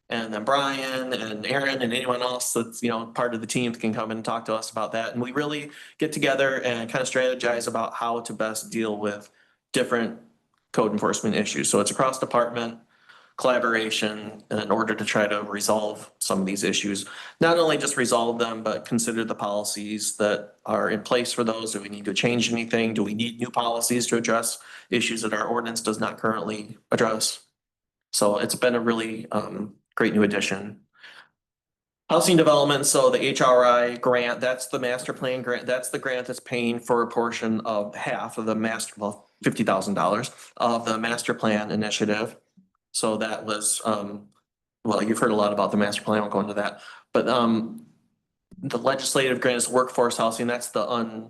And then Brian and Aaron and anyone else that's, part of the team can come and talk to us about that. And we really get together and kind of strategize about how to best deal with different code enforcement issues. So it's across department collaboration in order to try to resolve some of these issues. Not only just resolve them, but consider the policies that are in place for those. Do we need to change anything? Do we need new policies to address issues that our ordinance does not currently address? So it's been a really great new addition. Housing development, so the HRI grant, that's the master plan grant. That's the grant that's paying for a portion of half of the $50,000 of the master plan initiative. So that was, well, you've heard a lot about the master plan. I won't go into that. But the legislative grant is workforce housing. That's the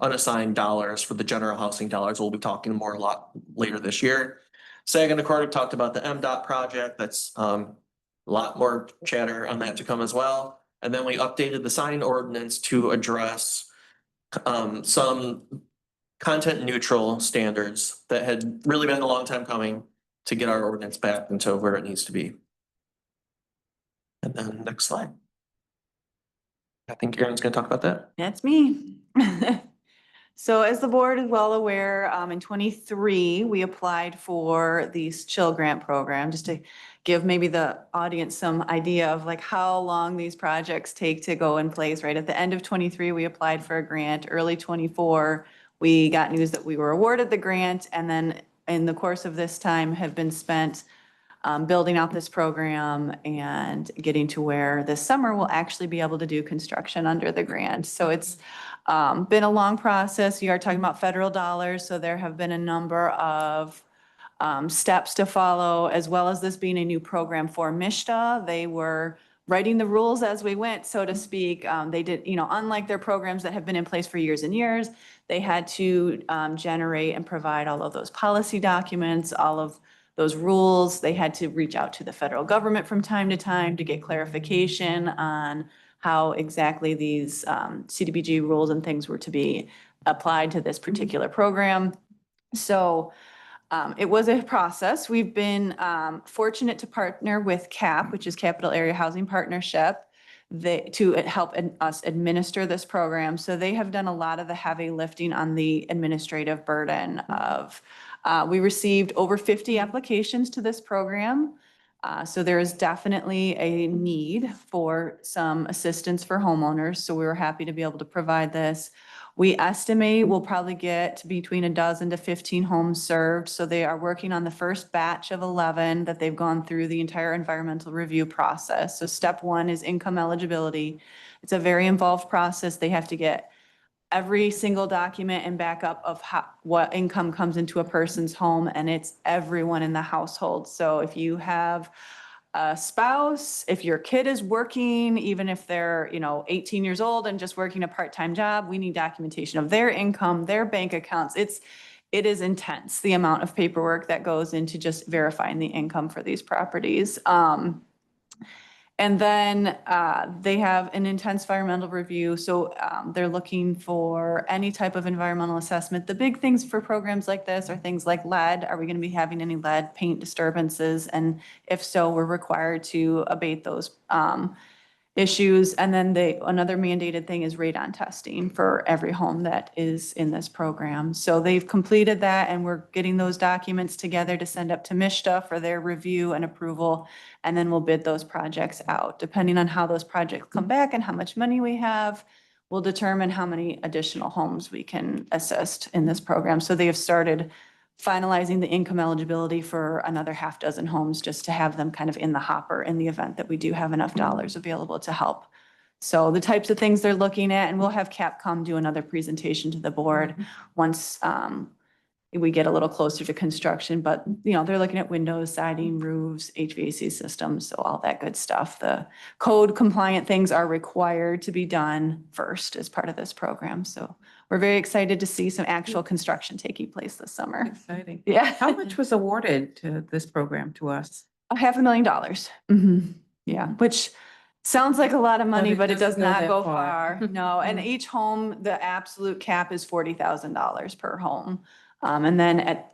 unassigned dollars for the general housing dollars. We'll be talking more a lot later this year. Second Accord, we talked about the MDOT project. That's a lot more chatter on that to come as well. And then we updated the sign ordinance to address some content neutral standards that had really been a long time coming to get our ordinance back into where it needs to be. And then next slide. I think Aaron's going to talk about that. That's me. So as the board is well aware, in 23, we applied for the Chill Grant program, just to give maybe the audience some idea of like how long these projects take to go in place, right? At the end of 23, we applied for a grant. Early 24, we got news that we were awarded the grant, and then in the course of this time have been spent building out this program and getting to where this summer we'll actually be able to do construction under the grant. So it's been a long process. You are talking about federal dollars, so there have been a number of steps to follow, as well as this being a new program for MISTA. They were writing the rules as we went, so to speak. They did, unlike their programs that have been in place for years and years, they had to generate and provide all of those policy documents, all of those rules. They had to reach out to the federal government from time to time to get clarification on how exactly these CDBG rules and things were to be applied to this particular program. So it was a process. We've been fortunate to partner with CAP, which is Capital Area Housing Partnership, to help us administer this program. So they have done a lot of the heavy lifting on the administrative burden of, we received over 50 applications to this program. So there is definitely a need for some assistance for homeowners. So we were happy to be able to provide this. We estimate we'll probably get between a dozen to 15 homes served. So they are working on the first batch of 11 that they've gone through the entire environmental review process. So step one is income eligibility. It's a very involved process. They have to get every single document and backup of what income comes into a person's home, and it's everyone in the household. So if you have a spouse, if your kid is working, even if they're 18 years old and just working a part-time job, we need documentation of their income, their bank accounts. It is intense, the amount of paperwork that goes into just verifying the income for these properties. And then they have an intense environmental review. So they're looking for any type of environmental assessment. The big things for programs like this are things like lead. Are we going to be having any lead paint disturbances? And if so, we're required to abate those issues. And then another mandated thing is radon testing for every home that is in this program. So they've completed that, and we're getting those documents together to send up to MISTA for their review and approval. And then we'll bid those projects out. Depending on how those projects come back and how much money we have, we'll determine how many additional homes we can assist in this program. So they have started finalizing the income eligibility for another half dozen homes, just to have them kind of in the hopper in the event that we do have enough dollars available to help So the types of things they're looking at, and we'll have Capcom do another presentation to the board once we get a little closer to construction, but they're looking at windows, siding, roofs, HVAC systems, so all that good stuff. The code compliant things are required to be done first as part of this program. So we're very excited to see some actual construction taking place this summer. Exciting. Yeah. How much was awarded to this program to us? $500,000. Yeah, which sounds like a lot of money, but it does doesn't go not that go far. far. No, and each home, the absolute cap is $40,000 per home. And then at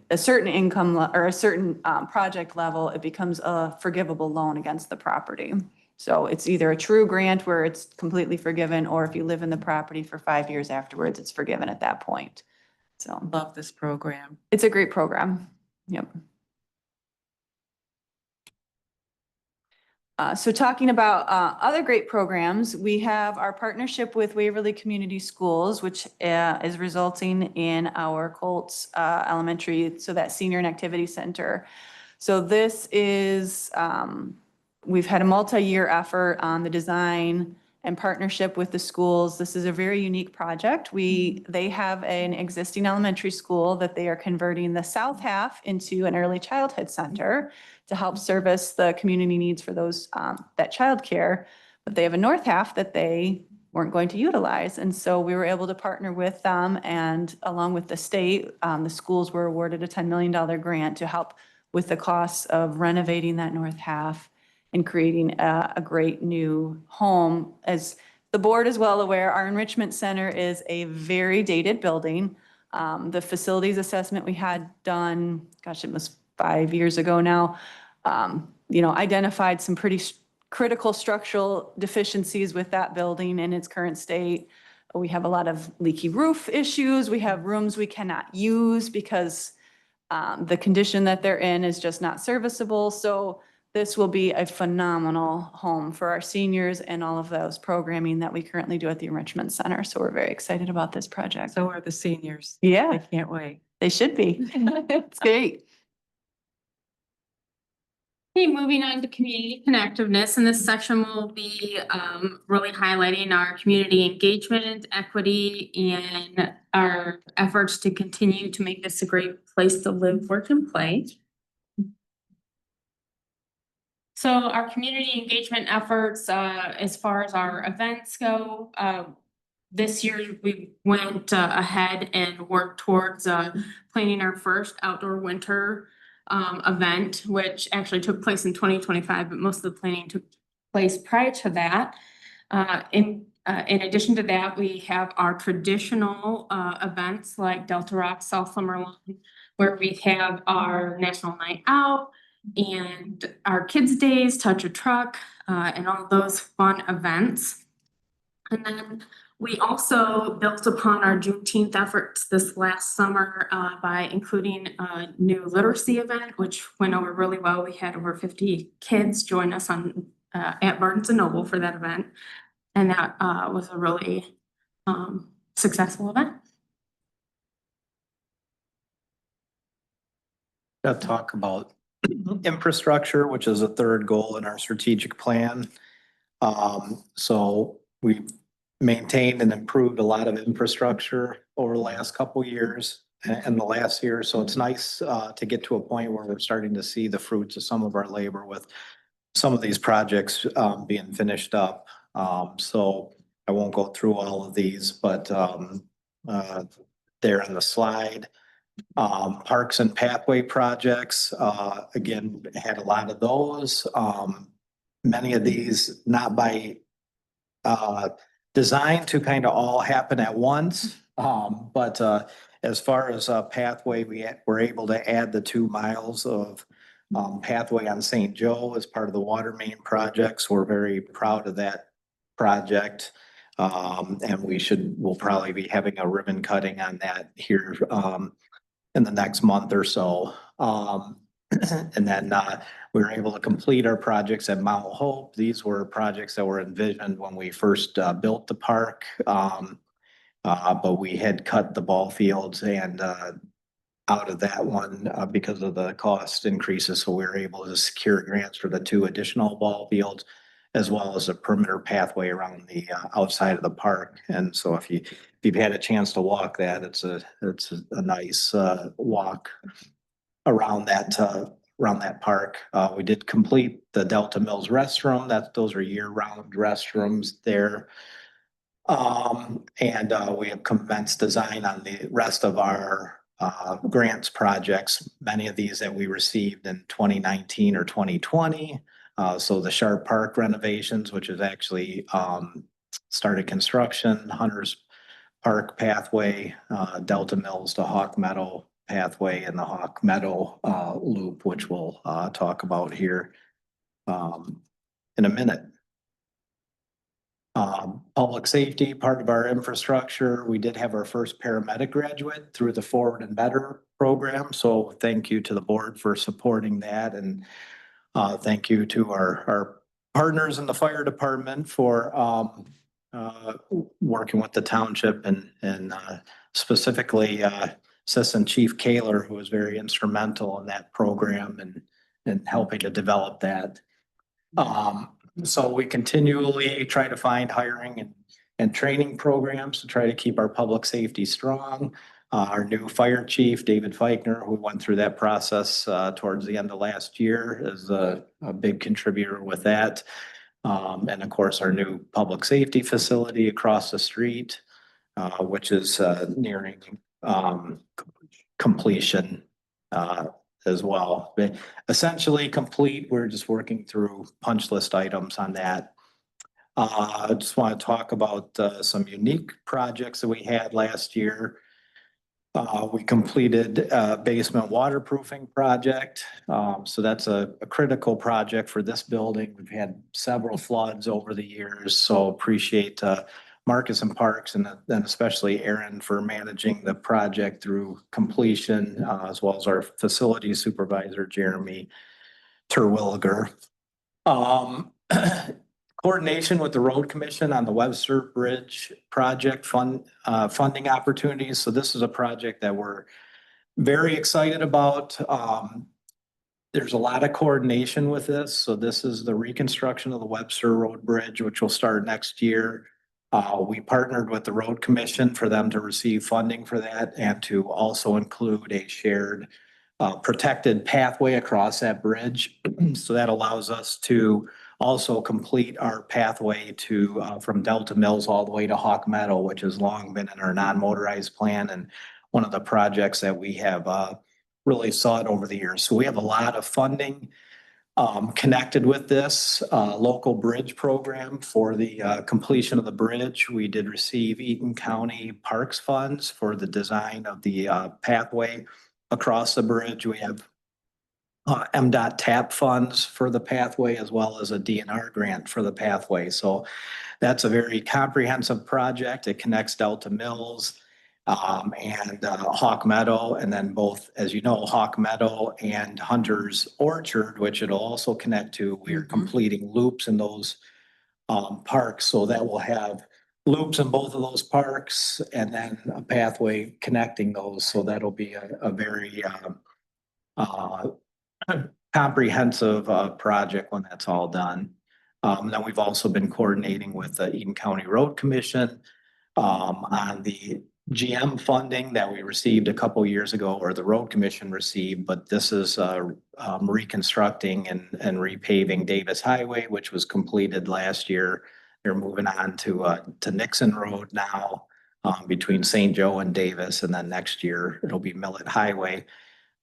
a certain income or a certain project level, it becomes a forgivable loan against the property. So it's either a true grant where it's completely forgiven, or if you live in the property for 5 years afterwards, it's forgiven at that point. So Love this program. it's a great program. Yep. So talking about other great programs, we have our partnership with Waverly Community Schools, which is resulting in our Colts Elementary, so that senior and activity center. So this is, we've had a multi-year effort on the design and partnership with the schools. This is a very unique project. They have an existing elementary school that they are converting the south half into an early childhood center to help service the community needs for those, that childcare. But they have a north half that they weren't going to utilize. And so we were able to partner with them, and along with the state, the schools were awarded a $10 million grant to help with the costs of renovating that north half and creating a great new home. As the board is well aware, our enrichment center is a very dated building. The facilities assessment we had done, gosh, it was 5 years ago now, identified some pretty critical structural deficiencies with that building in its current state. We have a lot of leaky roof issues. We have rooms we cannot use because the condition that they're in is just not serviceable. So this will be a phenomenal home for our seniors and all of those programming that we currently do at the Enrichment Center. So we're very excited about this project. So are the seniors. Yeah, I can't wait. they should be. It's great. Okay, moving on to community connectiveness, and this section will be really highlighting our community engagement, equity, and our efforts to continue to make this a great place to live, work, and play. So our community engagement efforts, as far as our events go, this year we went ahead and worked towards planning our first outdoor winter event, which actually took place in 2025, but most of the planning took place prior to that. In addition to that, we have our traditional events like Delta Rock South Summer Lawn, where we have our National Night Out and our Kids Days, Touch a Truck, and all those fun events. And then we also built upon our Juneteenth efforts this last summer by including a new literacy event, which went over really well. We had over 50 kids join us on at Barnes and Noble for that event. And that was a really successful event. I'll talk about infrastructure, which is a third goal in our strategic plan. So we maintained and improved a lot of infrastructure over the last couple of years and the last year. So it's nice to get to a point where we're starting to see the fruits of some of our labor with some of these projects being finished up. So I won't go through all of these, but there on the slide. Parks and pathway projects, again, had a lot of those. Many of these not by design to kind of all happen at once. But as far as pathway, we were able to add the 2 miles of pathway on St. Joe as part of the water main projects. We're very proud of that project. And we'll probably be having a ribbon cutting on that here in the next month or so. And then we were able to complete our projects at Mount Hope. These were projects that were envisioned when we first built the park. But we had cut the ball fields and out of that one because of the cost increases. So we were able to secure grants for the 2 additional ball fields. as well as a perimeter pathway around the outside of the park. And so if you've had a chance to walk that, it's a nice walk around that park. We did complete the Delta Mills restroom. Those are year-round restrooms there. And we have commenced design on the rest of our grants projects, many of these that we received in 2019 or 2020. So the Sharp Park renovations, which is actually started construction, Hunters Park pathway, Delta Mills to Hawk Meadow pathway, and the Hawk Meadow loop, which we'll talk about here in a minute. Public safety, part of our infrastructure. We did have our first paramedic graduate through the Forward and Better program. So thank you to the board for supporting that. And thank you to our partners in the fire department for working with the township and specifically Assistant Chief Kaler, who was very instrumental in that program and helping to develop that. So we continually try to find hiring and training programs to try to keep our public safety strong. Our new fire chief, David Feichner, who went through that process towards the end of last year, is a big contributor with that. And of course, our new public safety facility across the street, which is nearing completion as well. But essentially complete. We're just working through punch list items on that. I just want to talk about some unique projects that we had last year. We completed a basement waterproofing project. So that's a critical project for this building. We've had several floods over the years, so appreciate Marcus and Parks and then especially Aaron for managing the project through completion, as well as our facility supervisor, Jeremy Terwilliger. Coordination with the Road Commission on the Webster Bridge project funding opportunities. So this is a project that we're very excited about. There's a lot of coordination with this. So this is the reconstruction of the Webster Road Bridge, which will start next year. We partnered with the Road Commission for them to receive funding for that and to also include a shared protected pathway across that bridge. So that allows us to also complete our pathway to from Delta Mills all the way to Hawk Meadow, which has long been in our non-motorized plan and one of the projects that we have really sought over the years. So we have a lot of funding connected with this local bridge program for the completion of the bridge. We did receive Eaton County Parks funds for the design of the pathway across the bridge. We have MDOT TAP funds for the pathway, as well as a DNR grant for the pathway. So that's a very comprehensive project. It connects Delta Mills and Hawk Meadow, and then both, as you know, Hawk Meadow and Hunter's Orchard, which it'll also connect to. We're completing loops in those parks, so that will have loops in both of those parks and then a pathway connecting those. So that'll be a very comprehensive project when that's all done. Then we've also been coordinating with the Eaton County Road Commission on the GM funding that we received a couple years ago, or the Road Commission received, but this is reconstructing and repaving Davis Highway, which was completed last year. They're moving on to Nixon Road now between St. Joe and Davis, and then next year it'll be Millet Highway.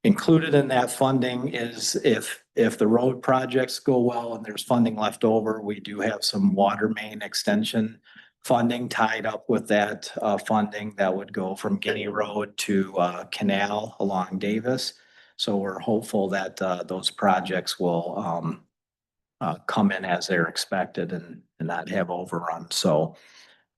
Included in that funding is if the road projects go well and there's funding left over, we do have some water main extension funding tied up with that funding that would go from Guinea Road to Canal along Davis. So we're hopeful that those projects will come in as they're expected and not have overrun. So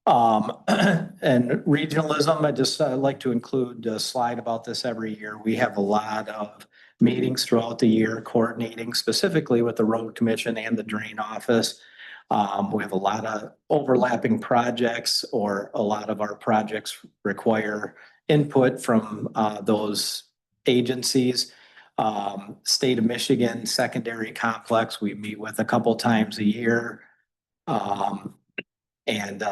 and regionalism, I like to include a slide about this every year. We have a lot of meetings throughout the year coordinating specifically with the Road Commission and the Drain Office. We have a lot of overlapping projects, or a lot of our projects require input from those agencies. State of Michigan Secondary Complex, we meet with a couple times a year. And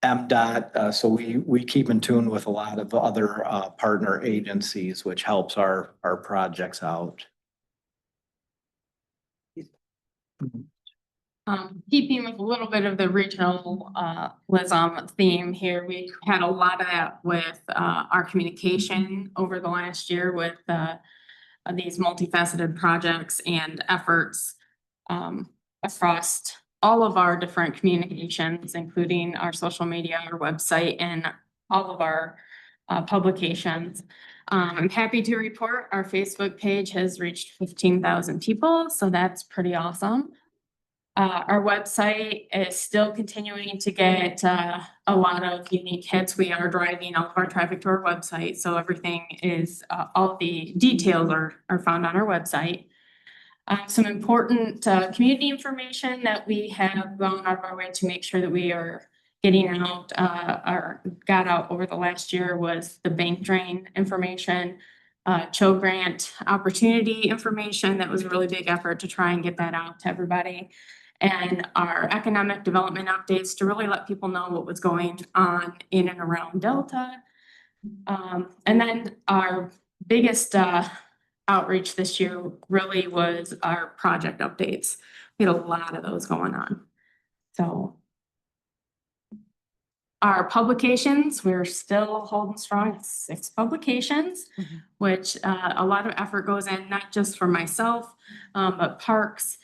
MDOT, so we keep in tune with a lot of other partner agencies, which helps our projects out. Keeping with a little bit of the regional theme here, we had a lot of that with our communication over the last year with these multifaceted projects and efforts across all of our different communications, including our social media, our website, and all of our publications. I'm happy to report our Facebook page has reached 15,000 people, so that's pretty awesome. Our website is still continuing to get a lot of unique hits. We are driving all of our traffic to our website, so everything is, all the details are found on our website. Some important community information that we have gone out of our way to make sure that we are getting out, got out over the last year was the bank drain information, Cho Grant opportunity information. That was a really big effort to try and get that out to everybody. And our economic development updates to really let people know what was going on in and around Delta. And then our biggest outreach this year really was our project updates. We had a lot of those going on. So our publications, we're still holding strong at 6 publications, which a lot of effort goes in, not just for myself, but Parks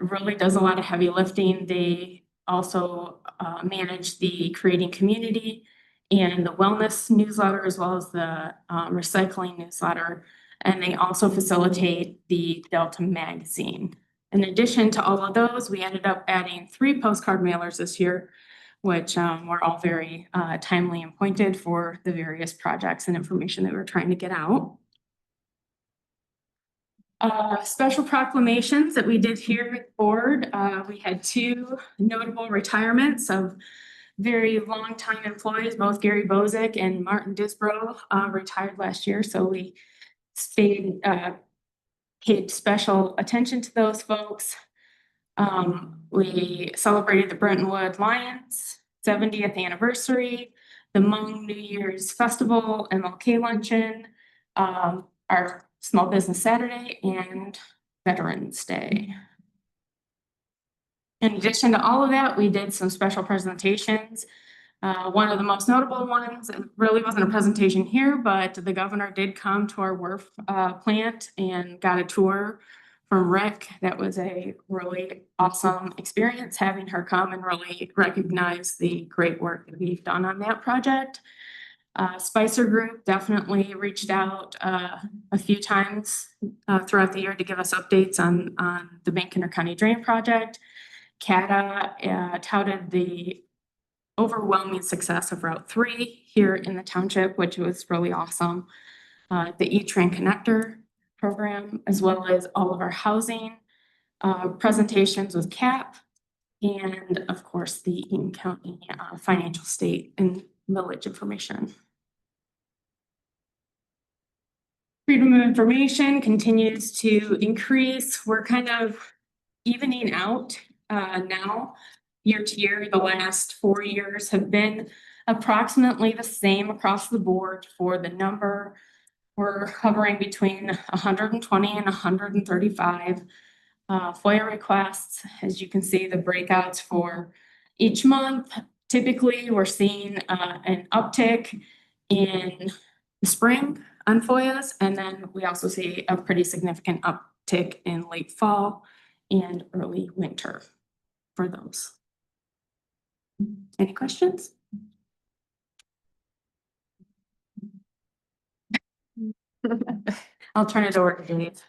really does a lot of heavy lifting. They also manage the Creating Community and the wellness newsletter, as well as the recycling newsletter. And they also facilitate the Delta magazine. In addition to all of those, we ended up adding 3 postcard mailers this year, which were all very timely and pointed for the various projects and information that we were trying to get out. Special proclamations that we did here at the board. We had 2 notable retirements of very long-time employees, both Gary Bozick and Martin Disbrow retired last year. So we paid special attention to those folks. We celebrated the Brentwood Lions 70th anniversary, the Hmong New Year's Festival, MLK Luncheon, our Small Business Saturday, and Veterans Day. In addition to all of that, we did some special presentations. One of the most notable ones, it really wasn't a presentation here, but the governor did come to our WRF plant and got a tour from Rick. That was a really awesome experience, having her come and really recognize the great work that we've done on that project. Spicer Group definitely reached out a few times throughout the year to give us updates on the Bank County Drain Project. CATA touted the overwhelming success of Route 3 here in the township, which was really awesome. The E-Train Connector program, as well as all of our housing presentations with CAP, and of course the Eaton County financial state and village information. Freedom of information continues to increase. We're kind of evening out now. Year to year, the last 4 years have been approximately the same across the board for the number. We're hovering between 120 and 135 FOIA requests. As you can see, the breakouts for each month. Typically, we're seeing an uptick in the spring on FOIAs, and then we also see a pretty significant uptick in late fall and early winter for those. Any questions? I'll turn it over to Dave.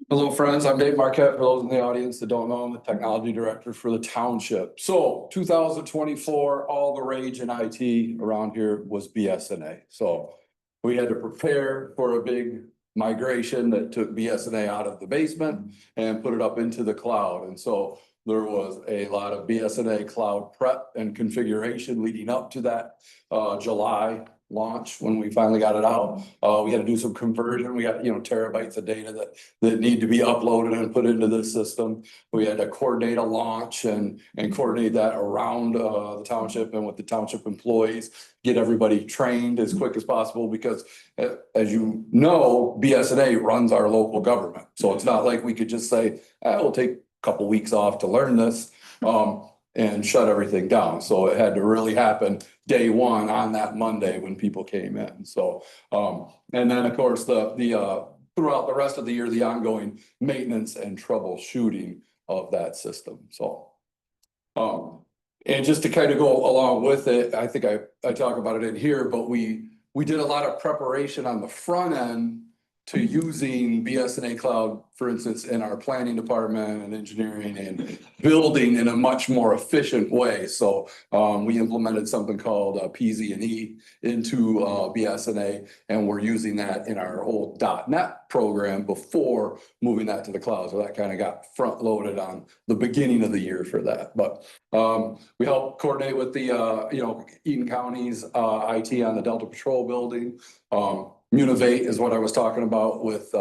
Hello, friends. I'm Dave Marquette. For those in the audience that don't know, I'm the technology director for the township. So 2024, all the rage in IT around here was BSNA. So we had to prepare for a big migration that took BSNA out of the basement and put it up into the cloud. And so there was a lot of BSNA cloud prep and configuration leading up to that July launch when we finally got it out. We had to do some conversion. We got, terabytes of data that need to be uploaded and put into this system. We had to coordinate a launch and coordinate that around the township and with the township employees, get everybody trained as quick as possible because as you know, BSNA runs our local government. So it's not like we could just say, we'll take a couple weeks off to learn this. And shut everything down. So it had to really happen day one on that Monday when people came in. So, and then of course, the throughout the rest of the year, the ongoing maintenance and troubleshooting of that system. So, and just to kind of go along with it, I think I talk about it in here, but we did a lot of preparation on the front end to using BSNA Cloud, for instance, in our planning department and engineering and building in a much more efficient way. So we implemented something called PZ&E into BSNA, and we're using that in our old .NET program before moving that to the cloud. So that kind of got front loaded on the beginning of the year for that. But we helped coordinate with the, Eaton County's IT on the Delta Patrol building. Munivate is what I was talking about with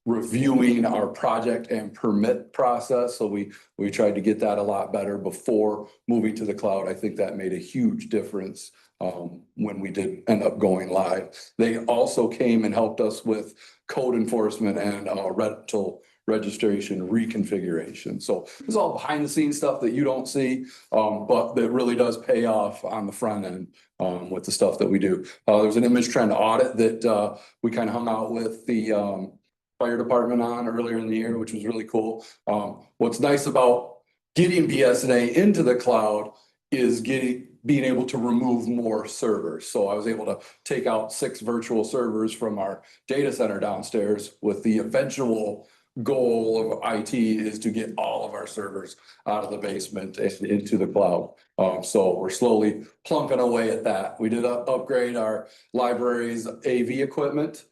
reviewing our project and permit process. So we tried to get that a lot better before moving to the cloud. I think that made a huge difference when we did end up going live. They also came and helped us with code enforcement and rental registration reconfiguration. So it's all behind the scenes stuff that you don't see, but that really does pay off on the front end with the stuff that we do. There's an image trend audit that we kind of hung out with the fire department on earlier in the year, which was really cool. What's nice about getting BSNA into the cloud is being able to remove more servers. So I was able to take out 6 virtual servers from our data center downstairs with the eventual goal of IT is to get all of our servers out of the basement and into the cloud. So we're slowly plunking away at that. We did upgrade our library's AV equipment,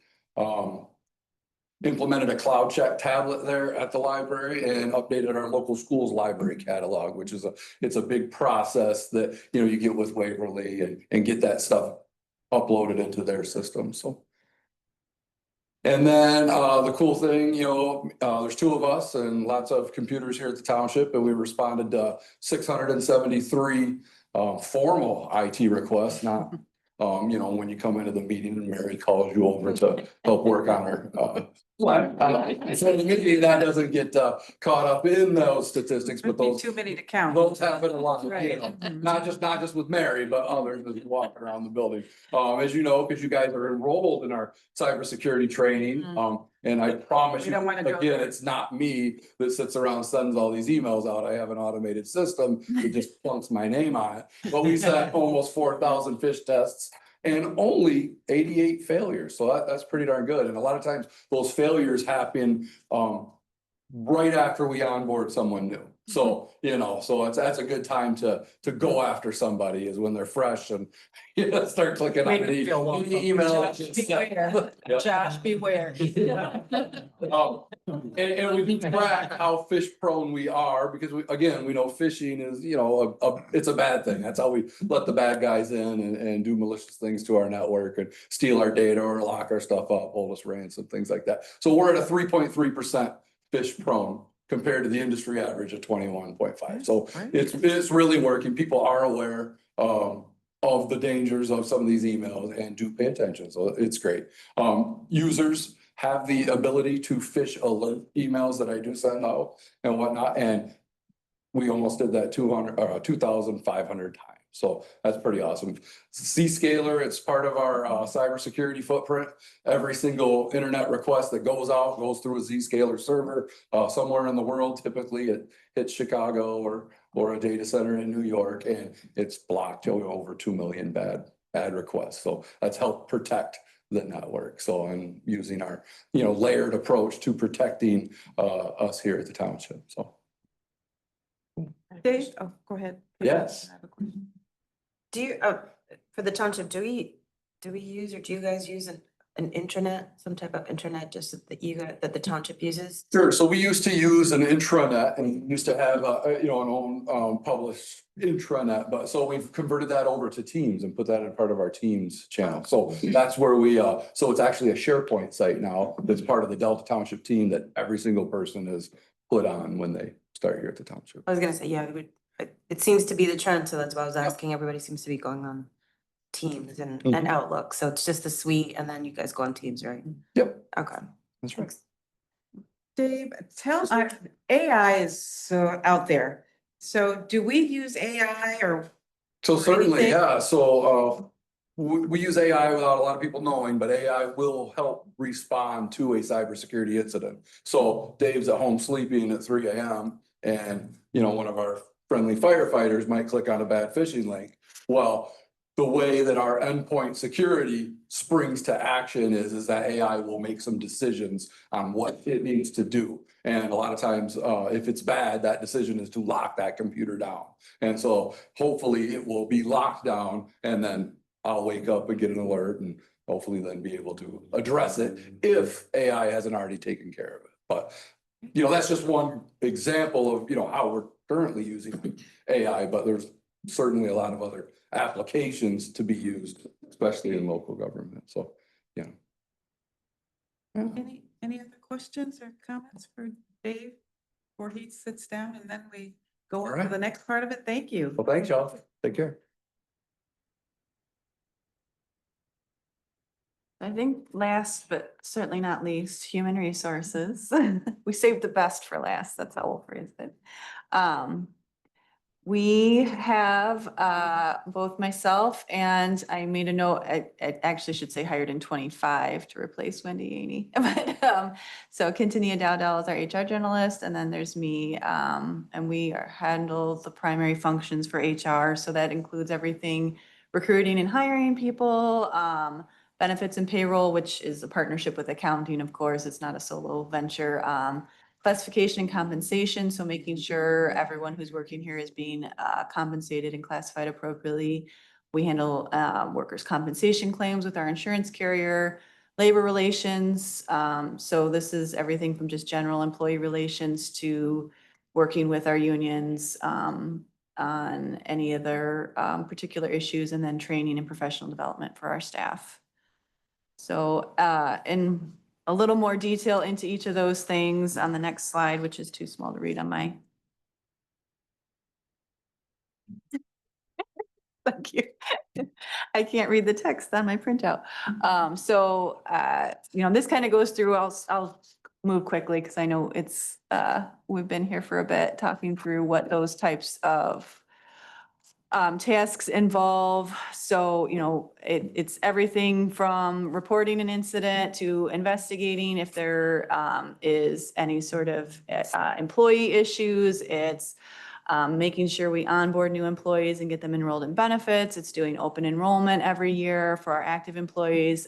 implemented a cloud check tablet there at the library and updated our local schools library catalog, which is it's a big process that, you get with Waverly and get that stuff uploaded into their system. So. And then the cool thing, there's 2 of us and lots of computers here at the township, and we responded to 673 formal IT requests, not, when you come into the meeting and Mary calls you over to help work on her. So maybe that doesn't get caught up in those statistics, but those Too many to count. those happen a lot, Right. not just with Mary, but others as you walk around the building. As you know, because you guys are enrolled in our cybersecurity training. And I promise We you, don't wanna go again, there. it's not me that sits around and sends all these emails out. I have an automated system that just plunks my name on it. But we set almost 4,000 fish tests and only 88 failures. So that's pretty darn good. And a lot of times those failures happen right after we onboard someone new. So, so that's a good time to go after somebody is when they're fresh and start clicking on the email. Josh, beware. And we track how fish prone we are because we know phishing is, it's a bad thing. That's how we let the bad guys in and do malicious things to our network and steal our data or lock our stuff up, hold us ransom, things like that. So we're at a 3.3% fish prone compared to the industry average of 21.5. So it's really working. People are aware of the dangers of some of these emails and do pay attention. So it's great. Users have the ability to fish alert emails that I do send out and whatnot. And we almost did that 2,500 times. So that's pretty awesome. Zscaler, it's part of our cybersecurity footprint. Every single internet request that goes out goes through a Zscaler server somewhere in the world. Typically it hits Chicago or a data center in New York, and it's blocked over 2 million bad requests. So that's helped protect the network. So I'm using our layered approach to protecting us here at the township. So Dave, go ahead. yes. I have a question. Do you, for the township, do we use or do you guys use an an intranet, some type of intranet, just that the township uses? Sure, so we used to use an intranet and we used to have an own published intranet, but so we've converted that over to Teams and put that in part of our Teams channel. So that's where so it's actually a SharePoint site now that's part of the Delta Township team that every single person is put on when they start here at the township. I was gonna say, yeah, it seems to be the trend, so that's why I was asking. Everybody seems to be going on Teams and Outlook, so it's just the suite and then you guys go on Teams, right? Yep. Okay. That's right. Dave, AI is so out there. So do we use AI or? So or certainly, anything? yeah, so we use AI without a lot of people knowing, but AI will help respond to a cybersecurity incident. So Dave's at home sleeping at 3 a.m. and one of our friendly firefighters might click on a bad phishing link. Well, the way that our endpoint security springs to action is that AI will make some decisions on what it needs to do. And a lot of times, if it's bad, that decision is to lock that computer down. And so hopefully it will be locked down and then I'll wake up and get an alert and hopefully then be able to address it if AI hasn't already taken care of it. But, that's just one example of, how we're currently using AI, but there's certainly a lot of other applications to be used, especially in local government. So, yeah. Any other questions or comments for Dave before he sits down and then we go on to the next part of it? Thank you. Well, thanks, y'all. Take care. I think last, but certainly not least, human resources. We saved the best for last. That's how we'll phrase it. We have both myself and I made a note, I actually should say hired in 25 to replace Wendy Aney. But so Quintanilla Dowdell is our HR journalist, and then there's me, and we handle the primary functions for HR. So that includes everything, recruiting and hiring people, benefits and payroll, which is a partnership with accounting, of course. It's not a solo venture. Classification and compensation, so making sure everyone who's working here is being compensated and classified appropriately. We handle workers' compensation claims with our insurance carrier, labor relations. So this is everything from just general employee relations to working with our unions on any other particular issues, and then training and professional development for our staff. So in a little more detail into each of those things on the next slide, which is too small to read on my. Thank you. I can't read the text on my printout. This kind of goes through, I'll move quickly because I know it's, we've been here for a bit talking through what those types of tasks involve. So, it's everything from reporting an incident to investigating if there is any sort of employee issues. It's making sure we onboard new employees and get them enrolled in benefits. It's doing open enrollment every year for our active employees.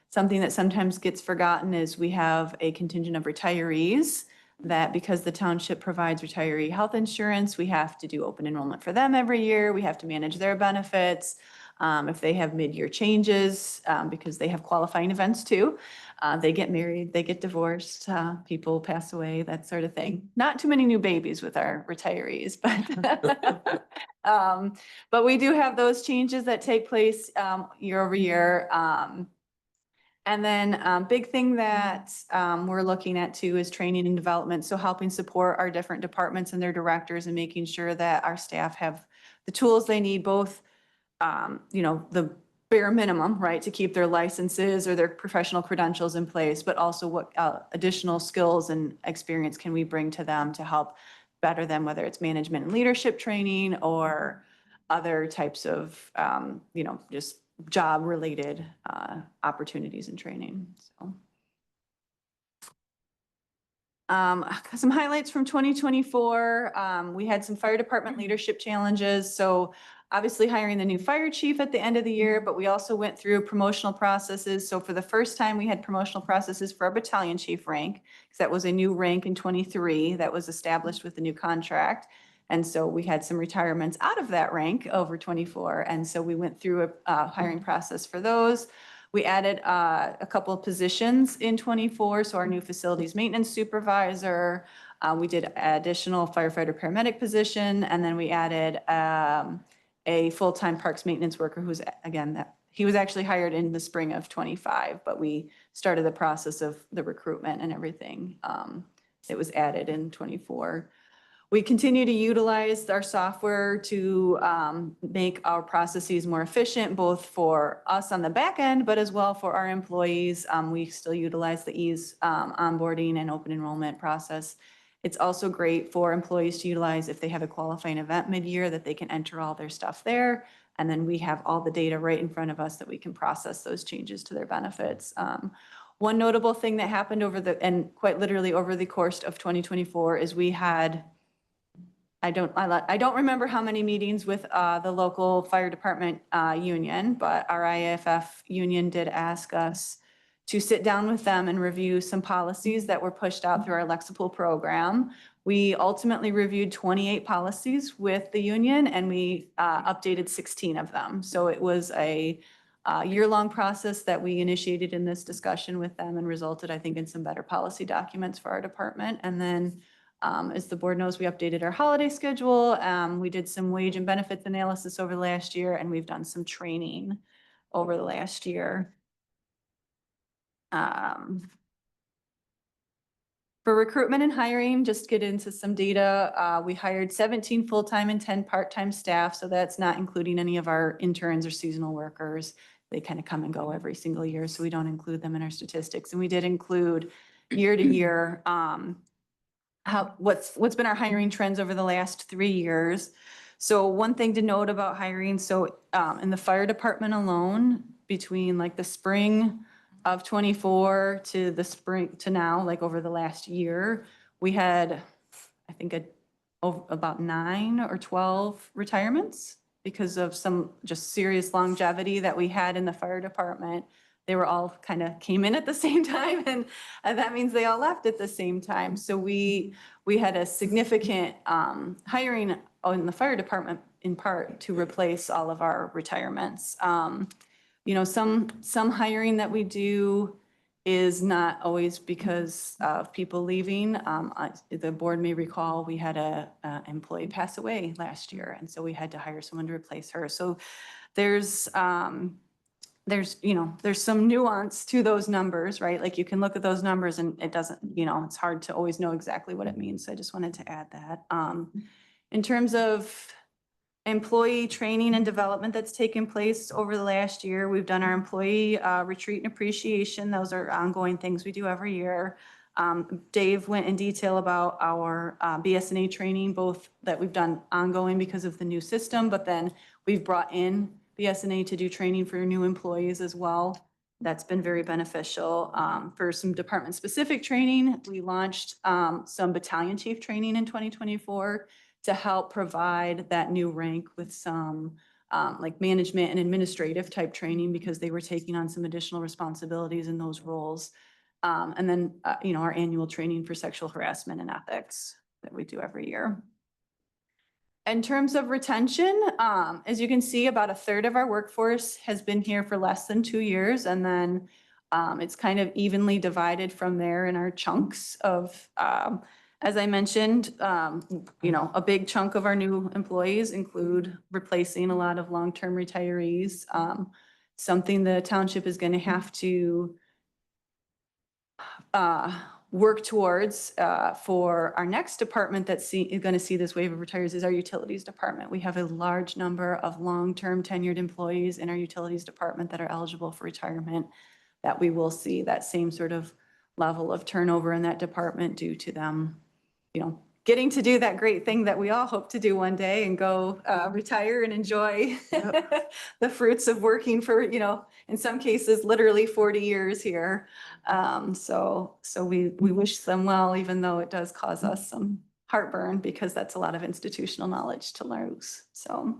Something that sometimes gets forgotten is we have a contingent of retirees that, because the township provides retiree health insurance, we have to do open enrollment for them every year. We have to manage their benefits. If they have mid-year changes, because they have qualifying events too. They get married, they get divorced, people pass away, that sort of thing. Not too many new babies with our retirees, but we do have those changes that take place year over year. And then big thing that we're looking at too is training and development. So helping support our different departments and their directors and making sure that our staff have the tools they need, both, the bare minimum, right, to keep their licenses or their professional credentials in place, but also what additional skills and experience can we bring to them to help better them, whether it's management and leadership training or other types of, just job-related opportunities and training. So, some highlights from 2024. We had some fire department leadership challenges. So obviously hiring the new fire chief at the end of the year, but we also went through promotional processes. So for the first time, we had promotional processes for our battalion chief rank, because that was a new rank in 23 that was established with the new contract. And so we had some retirements out of that rank over 24. And so we went through a hiring process for those. We added a couple of positions in 24, so our new facilities maintenance supervisor. We did additional firefighter paramedic position, and then we added a full-time parks maintenance worker who's, again, he was actually hired in the spring of 25, but we started the process of the recruitment and everything. It was added in 24. We continue to utilize our software to make our processes more efficient, both for us on the back end, but as well for our employees. We still utilize the ease onboarding and open enrollment process. It's also great for employees to utilize if they have a qualifying event mid-year, that they can enter all their stuff there. And then we have all the data right in front of us that we can process those changes to their benefits. One notable thing that happened and quite literally over the course of 2024 is we had, I don't remember how many meetings with the local fire department union, but our IAFF union did ask us to sit down with them and review some policies that were pushed out through our Lexipool program. We ultimately reviewed 28 policies with the union, and we updated 16 of them. So it was a year-long process that we initiated in this discussion with them and resulted, I think, in some better policy documents for our department. And then as the board knows, we updated our holiday schedule. We did some wage and benefits analysis over the last year, and we've done some training over the last year. For recruitment and hiring, just get into some data. We hired 17 full-time and 10 part-time staff, so that's not including any of our interns or seasonal workers. They kind of come and go every single year, so we don't include them in our statistics. And we did include year to year what's been our hiring trends over the last 3 years. So one thing to note about hiring, so in the fire department alone, between like the spring of 24 to the spring to now, like over the last year, we had, I think, about 9 or 12 retirements because of some just serious longevity that we had in the fire department. They were all kind of came in at the same time, and that means they all left at the same time. So we had a significant hiring in the fire department in part to replace all of our retirements. You know, some hiring that we do is not always because of people leaving. The board may recall we had a employee pass away last year, and so we had to hire someone to replace her. So there's some nuance to those numbers, right? Like you can look at those numbers and it doesn't, it's hard to always know exactly what it means. So I just wanted to add that. In terms of employee training and development that's taken place over the last year, we've done our employee retreat and appreciation. Those are ongoing things we do every year. Dave went in detail about our BSNA training, both that we've done ongoing because of the new system, but then we've brought in BSNA to do training for new employees as well. That's been very beneficial. For some department-specific training, we launched some battalion chief training in 2024 to help provide that new rank with some like management and administrative type training because they were taking on some additional responsibilities in those roles. And then, our annual training for sexual harassment and ethics that we do every year. In terms of retention, as you can see, about 1/3 of our workforce has been here for less than 2 years. And then it's kind of evenly divided from there in our chunks of, as I mentioned, a big chunk of our new employees include replacing a lot of long-term retirees. Something the township is going to have to work towards for our next department that's going to see this wave of retirees is our utilities department. We have a large number of long-term tenured employees in our utilities department that are eligible for retirement, that we will see that same sort of level of turnover in that department due to them, getting to do that great thing that we all hope to do one day and go retire and enjoy the fruits of working for, in some cases, literally 40 years here. So we wish them well, even though it does cause us some heartburn because that's a lot of institutional knowledge to lose. So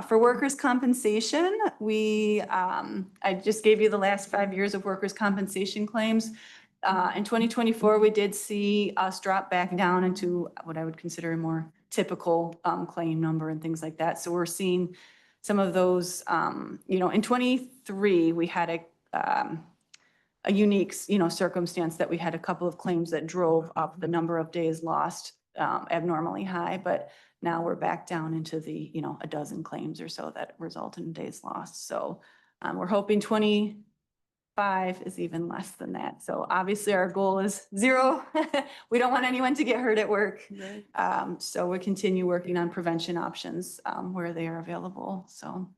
for workers' compensation, I just gave you the last 5 years of workers' compensation claims. In 2024, we did see us drop back down into what I would consider a more typical claim number and things like that. So we're seeing some of those, in 23, we had a unique, circumstance that we had a couple of claims that drove up the number of days lost abnormally high, but now we're back down into the, a dozen claims or so that result in days lost. So we're hoping 25 is even less than that. So obviously our goal is 0. We don't want anyone to get hurt at work. So we continue working on prevention options where they are available. So.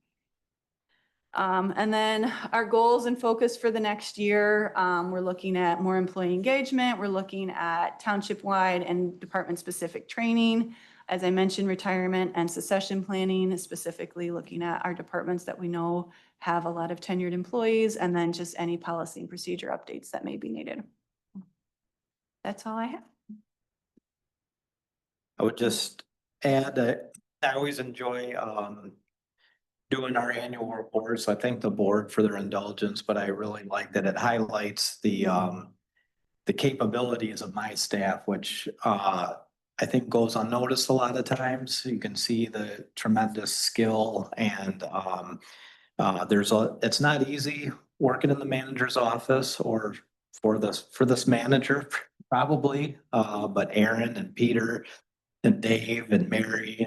And then our goals and focus for the next year, we're looking at more employee engagement. We're looking at township-wide and department-specific training. As I mentioned, retirement and succession planning, specifically looking at our departments that we know have a lot of tenured employees, and then just any policy and procedure updates that may be needed. That's all I have. I would just add that I always enjoy doing our annual reports. I thank the board for their indulgence, but I really like that it highlights the capabilities of my staff, which I think goes unnoticed a lot of times. You can see the tremendous skill, and it's not easy working in the manager's office or for this manager probably, but Aaron and Peter and Dave and Mary,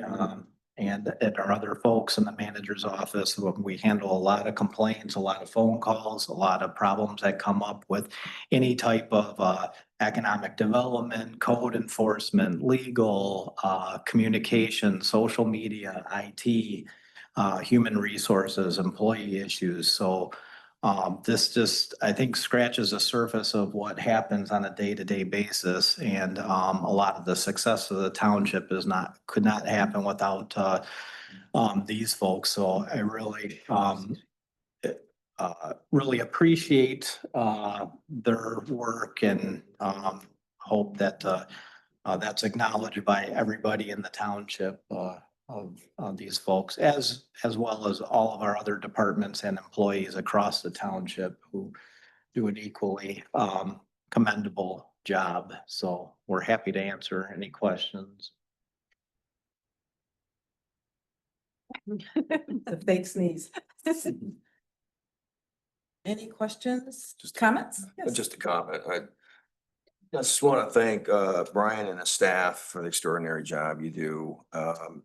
and our other folks in the manager's office, we handle a lot of complaints, a lot of phone calls, a lot of problems that come up with any type of economic development, code enforcement, legal, communication, social media, IT, human resources, employee issues. So this just, I think, scratches the surface of what happens on a day-to-day basis. And a lot of the success of the township could not happen without these folks. So I really appreciate their work, and hope that that's acknowledged by everybody in the township. Of these folks, as well as all of our other departments and employees across the township who do an equally commendable job. So we're happy to answer any questions. The fake sneeze. Any questions, comments? Yes. Just a comment. I just want to thank Brian and his staff for the extraordinary job you do.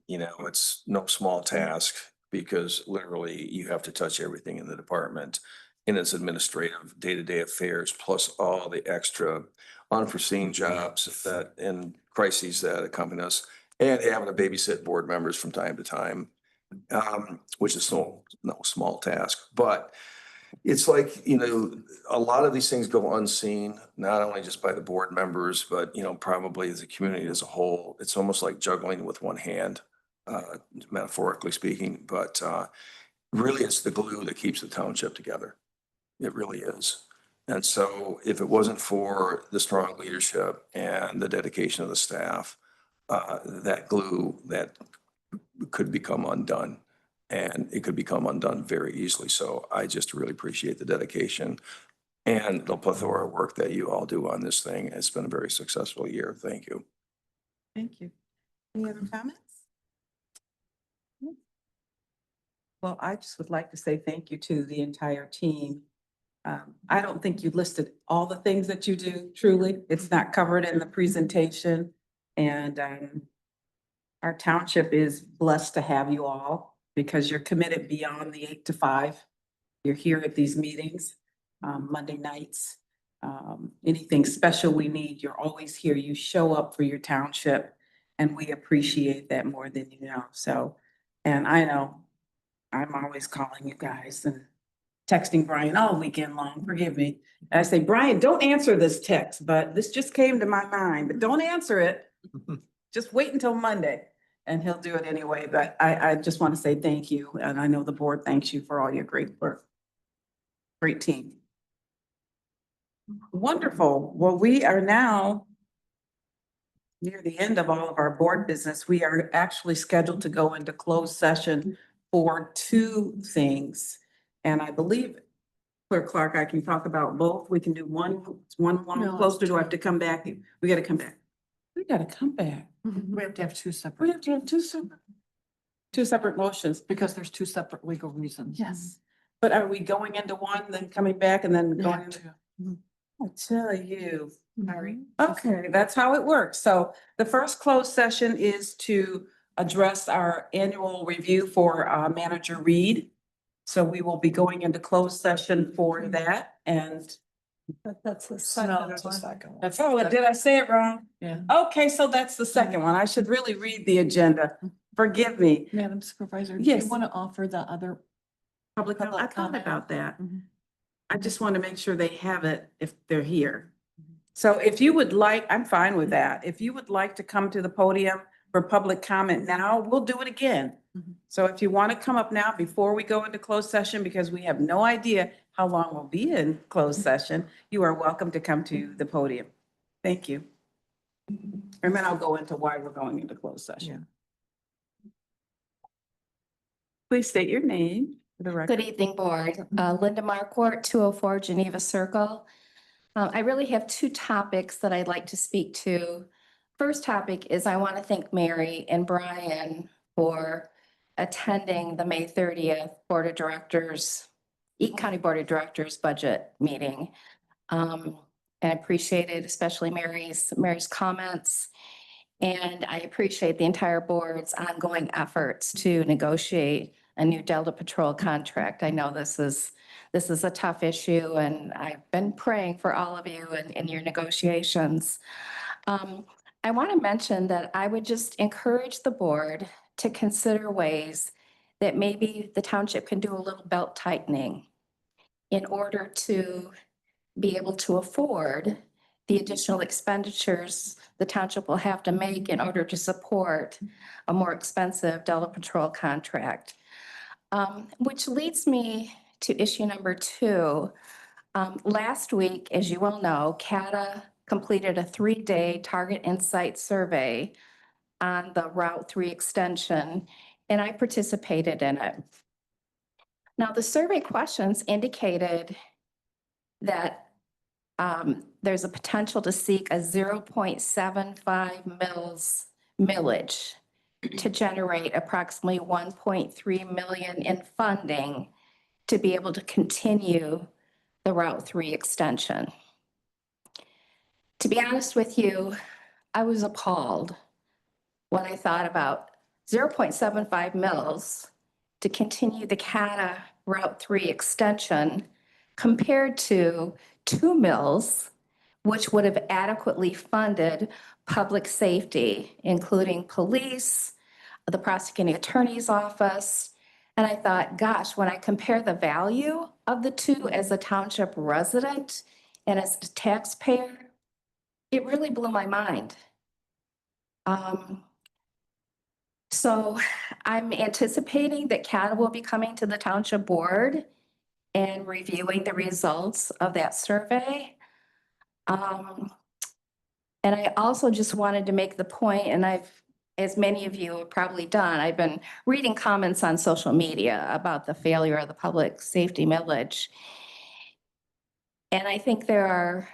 It's no small task, because literally you have to touch everything in the department in its administrative day-to-day affairs, plus all the extra unforeseen jobs and crises that accompany us, and having to babysit board members from time to time, which is no small task. But it's like, a lot of these things go unseen, not only just by the board members, but, probably as a community as a whole. It's almost like juggling with one hand, metaphorically speaking, but really it's the glue that keeps the township together. It really is. And so if it wasn't for the strong leadership and the dedication of the staff, that glue that could become undone. And it could become undone very easily. So I just really appreciate the dedication and the plethora of work that you all do on this thing. It's been a very successful year. Thank you. Thank you. Any other comments? Well, I just would like to say thank you to the entire team. I don't think you listed all the things that you do, truly. It's not covered in the presentation. And our township is blessed to have you all, because you're committed beyond the 8 to 5. You're here at these meetings, Monday nights. Anything special we need, you're always here. You show up for your township, and we appreciate that more than you know. So, and I know I'm always calling you guys and texting Brian all weekend long, forgive me. And I say, Brian, don't answer this text, but this just came to my mind, but don't answer it. Just wait until Monday. And he'll do it anyway, but I just want to say thank you. And I know the board thanks you for all your great work. Great team. Wonderful. Well, we are now near the end of all of our board business. We are actually scheduled to go into closed session for 2 things. And I believe, Clerk Clark, I can talk about both. We can do one closer. Do I have to come back? We got to come back. We got to come back. We have to have 2 separate. We have to have 2 separate. Two separate motions. Because there's two separate legal reasons. Yes. But are we going into one, then coming back and then We going have into? to. I tell you. Sorry. Okay, that's how it works. So the first closed session is to address our annual review for Manager Reed. So we will be going into closed session for that and. That's the No, second that's a one. second one. That's, oh, did I say it wrong? Yeah. Okay, so that's the second one. I should really read the agenda. Forgive me. Madam Supervisor, do Yes. you want to offer the other? Public, I Public thought comment. about that. Mhm. I just want to make sure they have it if they're here. So if you would like, I'm fine with that. If you would like to come to the podium for public comment now, we'll do it again. Mhm. So if you want to come up now before we go into closed session, because we have no idea how long we'll be in closed session, you are welcome to come to the podium. Thank you. And then I'll go into why we're going into closed session. Please state your name for the record. Good evening, Board. Linda Marquardt, 204 Geneva Circle. I really have two topics that I'd like to speak to. First topic is I want to thank Mary and Brian for attending the May 30th Board of Directors, Eaton County Board of Directors budget meeting. And I appreciate it, especially Mary's comments. And I appreciate the entire board's ongoing efforts to negotiate a new Delta Patrol contract. I know this is a tough issue, and I've been praying for all of you in your negotiations. I want to mention that I would just encourage the board to consider ways that maybe the township can do a little belt tightening in order to be able to afford the additional expenditures the township will have to make in order to support a more expensive Delta Patrol contract. Which leads me to issue number 2. Last week, as you well know, CATA completed a 3-day target insight survey on the Route 3 extension, and I participated in it. Now, the survey questions indicated that there's a potential to seek a 0.75 millage to generate approximately 1.3 million in funding to be able to continue the Route 3 extension. To be honest with you, I was appalled when I thought about 0.75 mils to continue the CATA Route 3 extension compared to 2 mils, which would have adequately funded public safety, including police, the prosecuting attorney's office. And I thought, gosh, when I compare the value of the two as a township resident and as a taxpayer, it really blew my mind. So I'm anticipating that CATA will be coming to the township board and reviewing the results of that survey. And I also just wanted to make the point, and as many of you have probably done, I've been reading comments on social media about the failure of the public safety millage. And I think the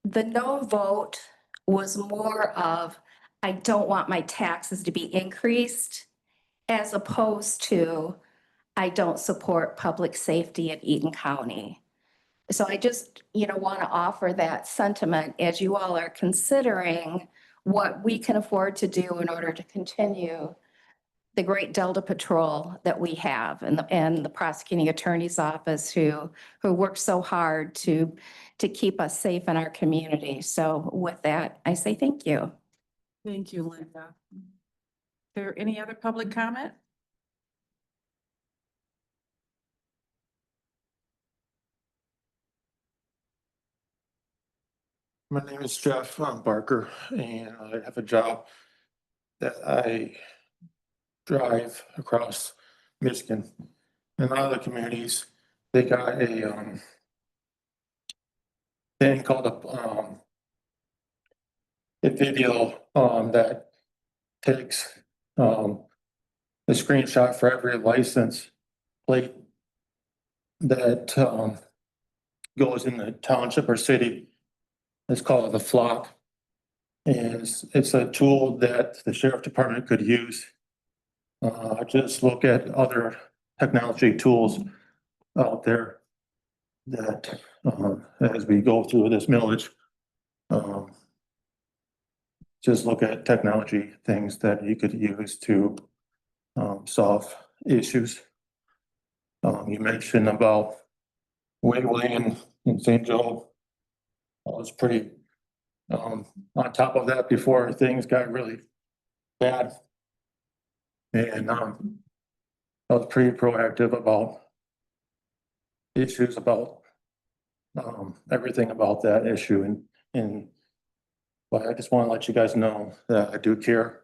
no vote was more of, I don't want my taxes to be increased, as opposed to, I don't support public safety in Eaton County. So I just, want to offer that sentiment as you all are considering what we can afford to do in order to continue the great Delta Patrol that we have and the prosecuting attorney's office who work so hard to keep us safe in our community. So with that, I say thank you. Thank you, Linda. Is there any other public comment? My name is Jeff Barker, and I have a job that I drive across Michigan. In other communities, they got a thing called a video that takes a screenshot for every license plate that goes in the township or city. It's called the flock. And it's a tool that the sheriff department could use just look at other technology tools out there that, as we go through this millage, just look at technology things that you could use to solve issues. You mentioned about Waverly and St. Joe. I was pretty on top of that before things got really bad. And I was pretty proactive about issues about everything about that issue and but I just want to let you guys know that I do care.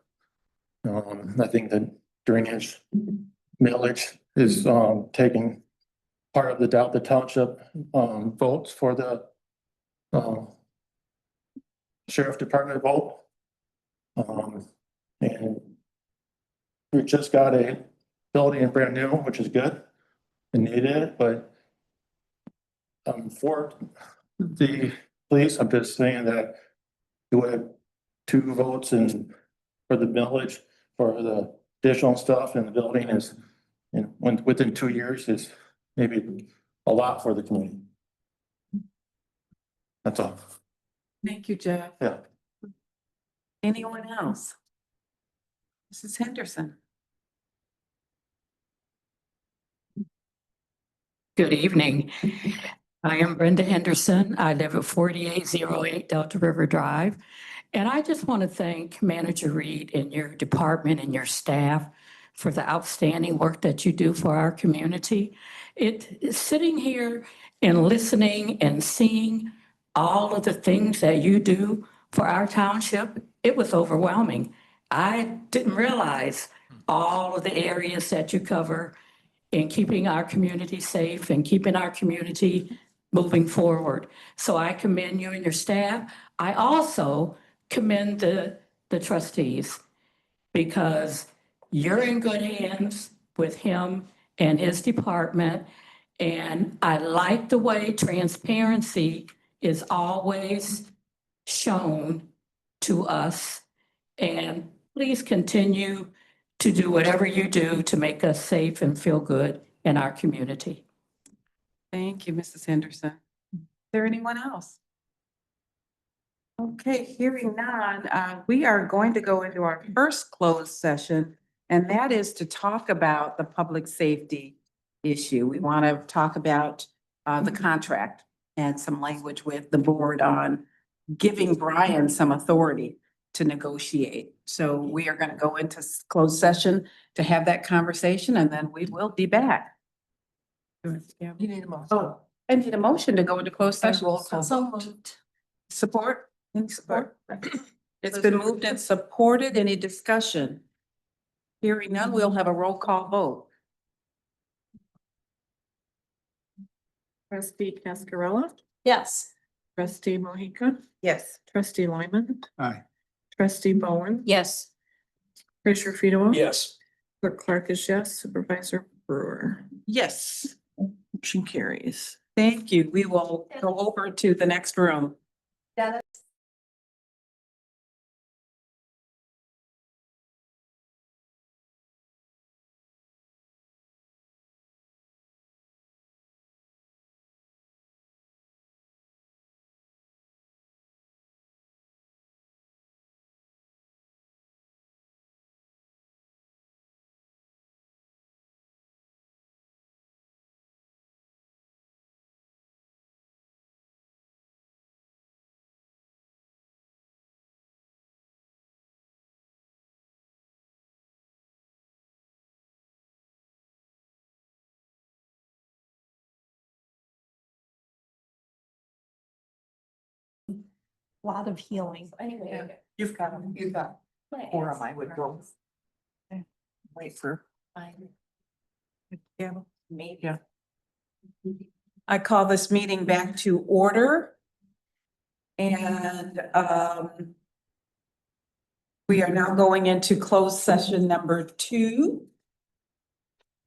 I think that drainage millage is taking part of the Township votes for the Sheriff Department vote. And we just got a building brand new, which is good and needed, but for the police, I'm just saying that you would have 2 votes and for the millage for the additional stuff in the building is, you know, within 2 years is maybe a lot for the community. That's all. Thank you, Jeff. Yeah. Anyone else? Mrs. Henderson. Good evening. I am Brenda Henderson. I live at 4808 Delta River Drive. And I just want to thank Manager Reed and your department and your staff for the outstanding work that you do for our community. Sitting here and listening and seeing all of the things that you do for our township, it was overwhelming. I didn't realize all of the areas that you cover in keeping our community safe and keeping our community moving forward. So I commend you and your staff. I also commend the trustees because you're in good hands with him and his department. And I like the way transparency is always shown to us. And please continue to do whatever you do to make us safe and feel good in our community. Thank you, Mrs. Henderson. Is there anyone else? Okay, hearing none, we are going to go into our first closed session, and that is to talk about the public safety issue. We want to talk about the contract and some language with the board on giving Brian some authority to negotiate. So we are going to go into closed session to have that conversation, and then we will be back. You need a motion. Oh, I need a motion to go into closed session. So moved. Support? Any support? It's been moved and supported. Any discussion? Hearing none, we'll have a roll call vote. Trustee Cascarilla, Yes. trustee Mohica, Yes. trustee Lyman, Aye. trustee Bowen, Yes. Commissioner Fedowa. Yes. Clerk Clark is yes, Supervisor Brewer. Yes. Motion carries. Thank you. We will go over to the next room. A lot of healing. Anyway. You've got them, or I would go. Wait for. Yeah. Maybe. Yeah. I call this meeting back to order. And we are now going into closed session number 2.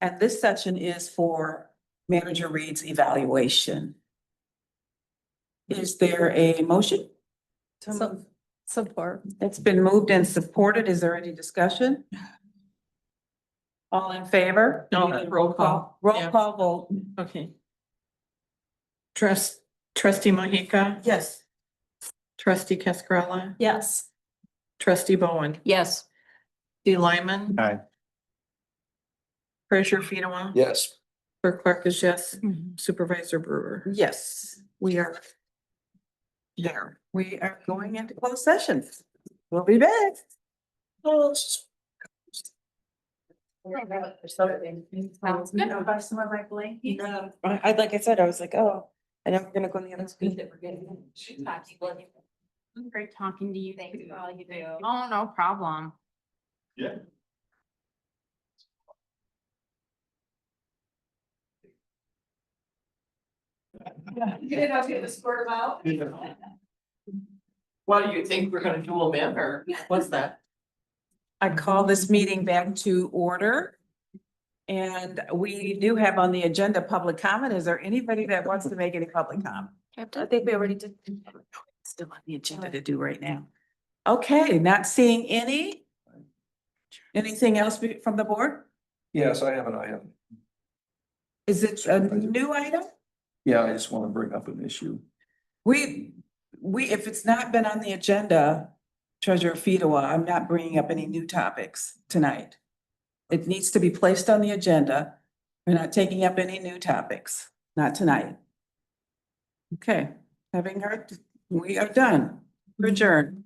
And this session is for Manager Reed's evaluation. Is there a motion? Support. It's been moved and supported. Is there any discussion? All in favor? No, roll call. Roll Yeah. call vote. Okay. Trustee Mahika, Yes. trustee Cascarella, Yes. trustee Bowen, Yes. trustee Lyman. Aye. Treasurer Fedewa. Yes. Clerk Clark is yes. Supervisor Brewer. Yes, We are there. we are going into closed session. We'll be back. Like I said, I was like, oh, and I'm gonna go in the other. Great talking to you. Thank you for all you do. Oh, no problem. Yeah. You didn't have to get this word about? What do you think we're gonna do them in, or what's that? I call this meeting back to order. And we do have on the agenda public comment. Is there anybody that wants to make any public comment? I think we already did. Still on the agenda to do right now. Okay, not seeing any. Anything else from the board? Yes, I have an item. Is it a new item? Yeah, I just want to bring up an issue. We, if it's not been on the agenda, Treasurer Fedewa, I'm not bringing up any new topics tonight. It needs to be placed on the agenda. We're not taking up any new topics, not tonight. Okay, having heard, we are done. We're adjourned.